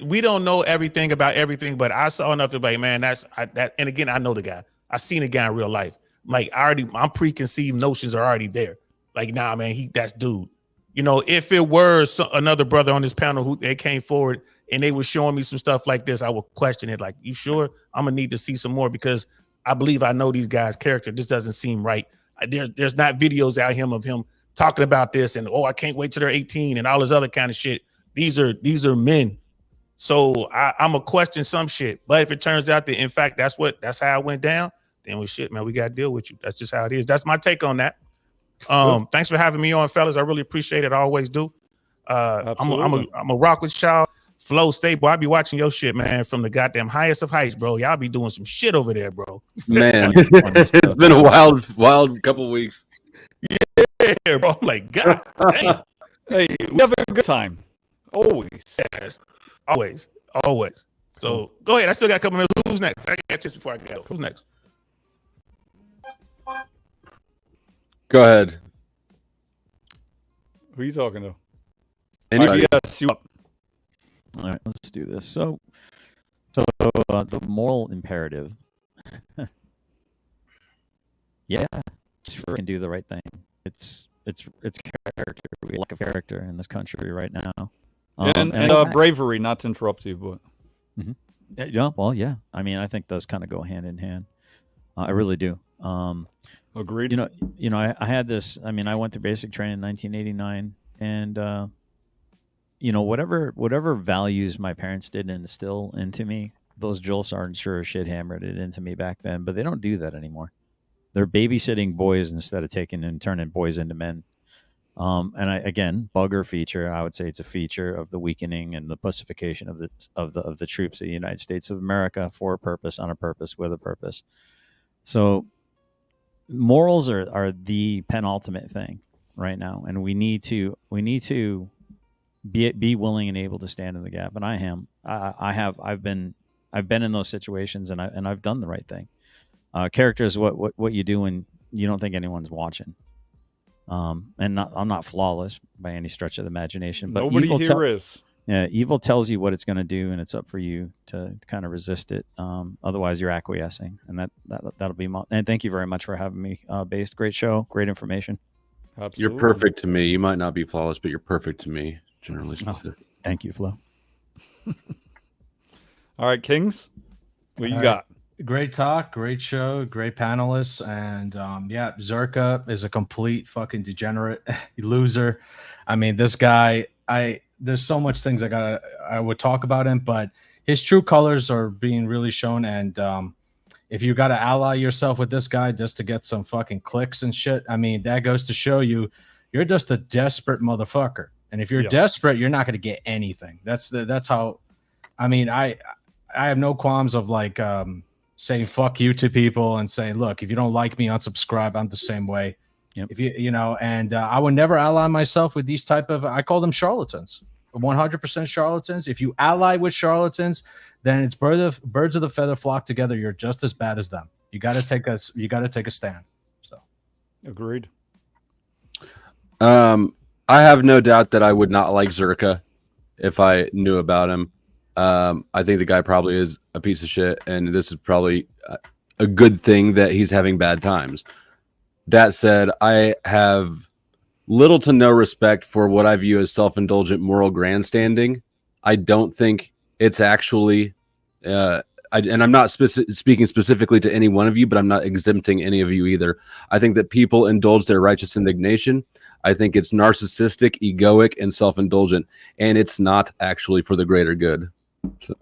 [SPEAKER 1] we don't know everything about everything, but I saw enough to be like, man, and again, I know the guy. I seen the guy in real life. Like, my preconceived notions are already there. Like, nah, man, that's dude. You know, if it were another brother on this panel who they came forward and they were showing me some stuff like this, I would question it. Like, you sure? I'm gonna need to see some more because I believe I know these guys' character. This doesn't seem right. There's not videos out of him talking about this and I can't wait till they're 18 and all this other kind of shit. These are men. So I'm gonna question some shit. But if it turns out that in fact that's how it went down, then shit, man, we gotta deal with you. That's just how it is. That's my take on that. Thanks for having me on, fellas. I really appreciate it. I always do. I'm a rock with y'all. Flow Stable. I be watching your shit, man, from the goddamn highest of heights, bro. Y'all be doing some shit over there, bro.
[SPEAKER 3] Man, it's been a wild couple of weeks.
[SPEAKER 1] Yeah, bro. I'm like, God damn.
[SPEAKER 2] Hey, we have a good time. Always.
[SPEAKER 1] Yes. Always. So go ahead. I still got a couple minutes. Who's next? I got tips before I go. Who's next?
[SPEAKER 3] Go ahead.
[SPEAKER 2] Who are you talking to?
[SPEAKER 3] Anybody?
[SPEAKER 2] Yes, you up.
[SPEAKER 6] All right, let's do this. So the moral imperative. Yeah, just freaking do the right thing. It's character. We lack of character in this country right now.
[SPEAKER 2] And bravery, not to interrupt you, but.
[SPEAKER 6] Mm-hmm. Yeah, well, yeah. I mean, I think those kind of go hand in hand. I really do.
[SPEAKER 2] Agreed.
[SPEAKER 6] You know, I had this. I mean, I went to basic training in 1989, and whatever values my parents did instill into me, those drill sergeants sure as shit hammered it into me back then. But they don't do that anymore. They're babysitting boys instead of taking and turning boys into men. And bugger feature. I would say it's a feature of the weakening and the pacification of the troops of the United States of America for a purpose, on a purpose, with a purpose. So morals are the penultimate thing right now, and we need to be willing and able to stand in the gap. And I am. I've been in those situations, and I've done the right thing. Character is what you do when you don't think anyone's watching. I'm not flawless by any stretch of the imagination, but
[SPEAKER 2] nobody here is.
[SPEAKER 6] evil tells you what it's going to do, and it's up for you to kind of resist it. Otherwise, you're acquiescing, and that'll be. And thank you very much for having me. Based, great show, great information.
[SPEAKER 2] Absolutely.
[SPEAKER 3] You're perfect to me. You might not be flawless, but you're perfect to me. Generally speaking.
[SPEAKER 6] Oh, thank you, Flo.
[SPEAKER 2] All right, Kings, what you got?
[SPEAKER 4] Great talk, great show, great panelists, and yeah, Zerka is a complete fucking degenerate loser. I mean, this guy, there's so much things I would talk about him, but his true colors are being really shown. And if you got to ally yourself with this guy just to get some fucking clicks and shit, I mean, that goes to show you're just a desperate motherfucker. And if you're desperate, you're not going to get anything. That's how. I mean, I have no qualms of like saying fuck you to people and saying, look, if you don't like me, unsubscribe. I'm the same way. Yep. If you know, and I would never ally myself with these type of, I call them charlatans, 100% charlatans. If you ally with charlatans, then it's birds of the feather flock together. You're just as bad as them. You got to take a stand. So,
[SPEAKER 2] agreed.
[SPEAKER 3] I have no doubt that I would not like Zerka if I knew about him. I think the guy probably is a piece of shit, and this is probably a good thing that he's having bad times. That said, I have little to no respect for what I view as self-indulgent moral grandstanding. I don't think it's actually, and I'm not speaking specifically to any one of you, but I'm not exempting any of you either. I think that people indulge their righteous indignation. I think it's narcissistic, egoic, and self-indulgent, and it's not actually for the greater good. So.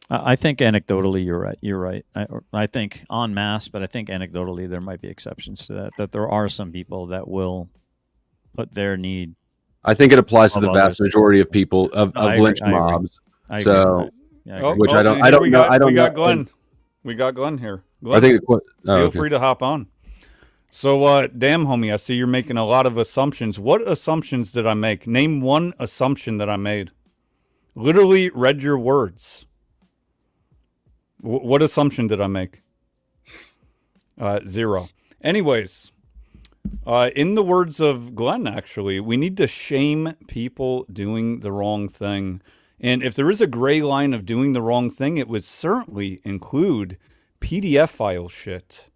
[SPEAKER 6] I think anecdotally, you're right. You're right. I think en masse, but I think anecdotally there might be exceptions to that. That there are some people that will put their need.
[SPEAKER 3] I think it applies to the vast majority of people of lynch mobs.
[SPEAKER 6] So,
[SPEAKER 3] which I don't know.
[SPEAKER 2] We got Glenn. We got Glenn here. Glenn,
[SPEAKER 3] I think
[SPEAKER 2] feel free to hop on. So, damn, homie, I see you're making a lot of assumptions. What assumptions did I make? Name one assumption that I made. Literally read your words. What assumption did I make? 0. Anyways, in the words of Glenn, actually, we need to shame people doing the wrong thing. And if there is a gray line of doing the wrong thing, it would certainly include PDF file shit.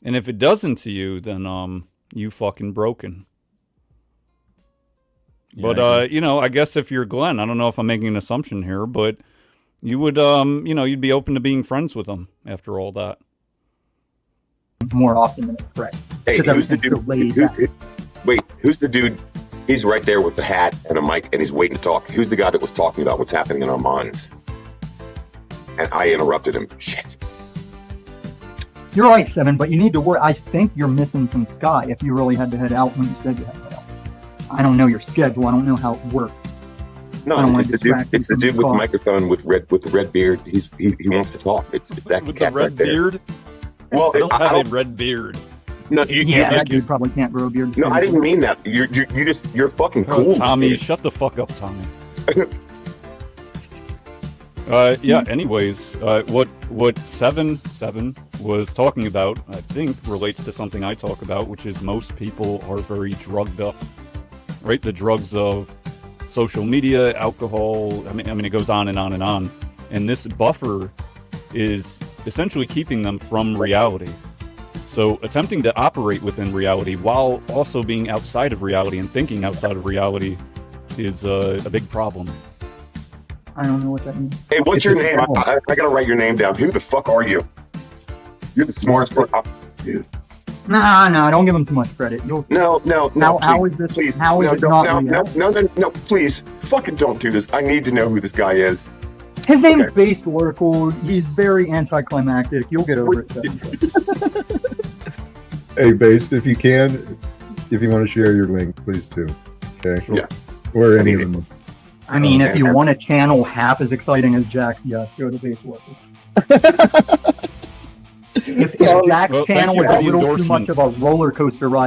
[SPEAKER 2] And if it doesn't to you, then you fucking broken. Yeah, but you know, I guess if you're Glenn, I don't know if I'm making an assumption here, but you would you'd be open to being friends with him after all that.
[SPEAKER 7] More often than correct.
[SPEAKER 8] Hey, who's the dude? Wait, who's the dude? He's right there with the hat and a mic, and he's waiting to talk. Who's the guy that was talking about what's happening in our minds? And I interrupted him. Shit.
[SPEAKER 7] You're right, Seven, but you need to work. I think you're missing some Sky if you really had to head out when you said you had to head out. I don't know your schedule. I don't know how it works.
[SPEAKER 8] No, it's the dude with the microphone with the red beard. He wants to talk. It's that
[SPEAKER 2] with
[SPEAKER 8] cat
[SPEAKER 2] the red
[SPEAKER 8] right there.
[SPEAKER 2] beard.
[SPEAKER 8] Well,
[SPEAKER 2] I don't have a red beard.
[SPEAKER 8] No,
[SPEAKER 7] that dude probably can't grow a beard.
[SPEAKER 8] No, I didn't mean that. You're fucking cool.
[SPEAKER 2] Oh, Tommy, shut the fuck up, Tommy. Yeah. Anyways, what Seven was talking about, I think, relates to something I talk about, which is most people are very drugged up, right? The drugs of social media, alcohol. I mean, it goes on and on and on. And this buffer is essentially keeping them from reality. So attempting to operate within reality while also being outside of reality and thinking outside of reality is a big problem.
[SPEAKER 7] I don't know what that means.
[SPEAKER 8] Hey, what's your name? I gotta write your name down. Who the fuck are you? You're the smartest dude.
[SPEAKER 7] No, don't give him too much credit.
[SPEAKER 8] No.
[SPEAKER 7] How is this?
[SPEAKER 8] Please.
[SPEAKER 7] How is it not real?
[SPEAKER 8] No, please. Fucking don't do this. I need to know who this guy is.
[SPEAKER 7] His name is Based Oracle. He's very anticlimactic. You'll get over it.
[SPEAKER 9] Hey, Based, if you want to share your link, please do. Okay.
[SPEAKER 8] Yeah.
[SPEAKER 9] Or any of them.
[SPEAKER 7] I mean, if you want a channel half as exciting as Jack's, yes, go to Based Oracle. If Jack's channel is a little too much of a roller coaster ride,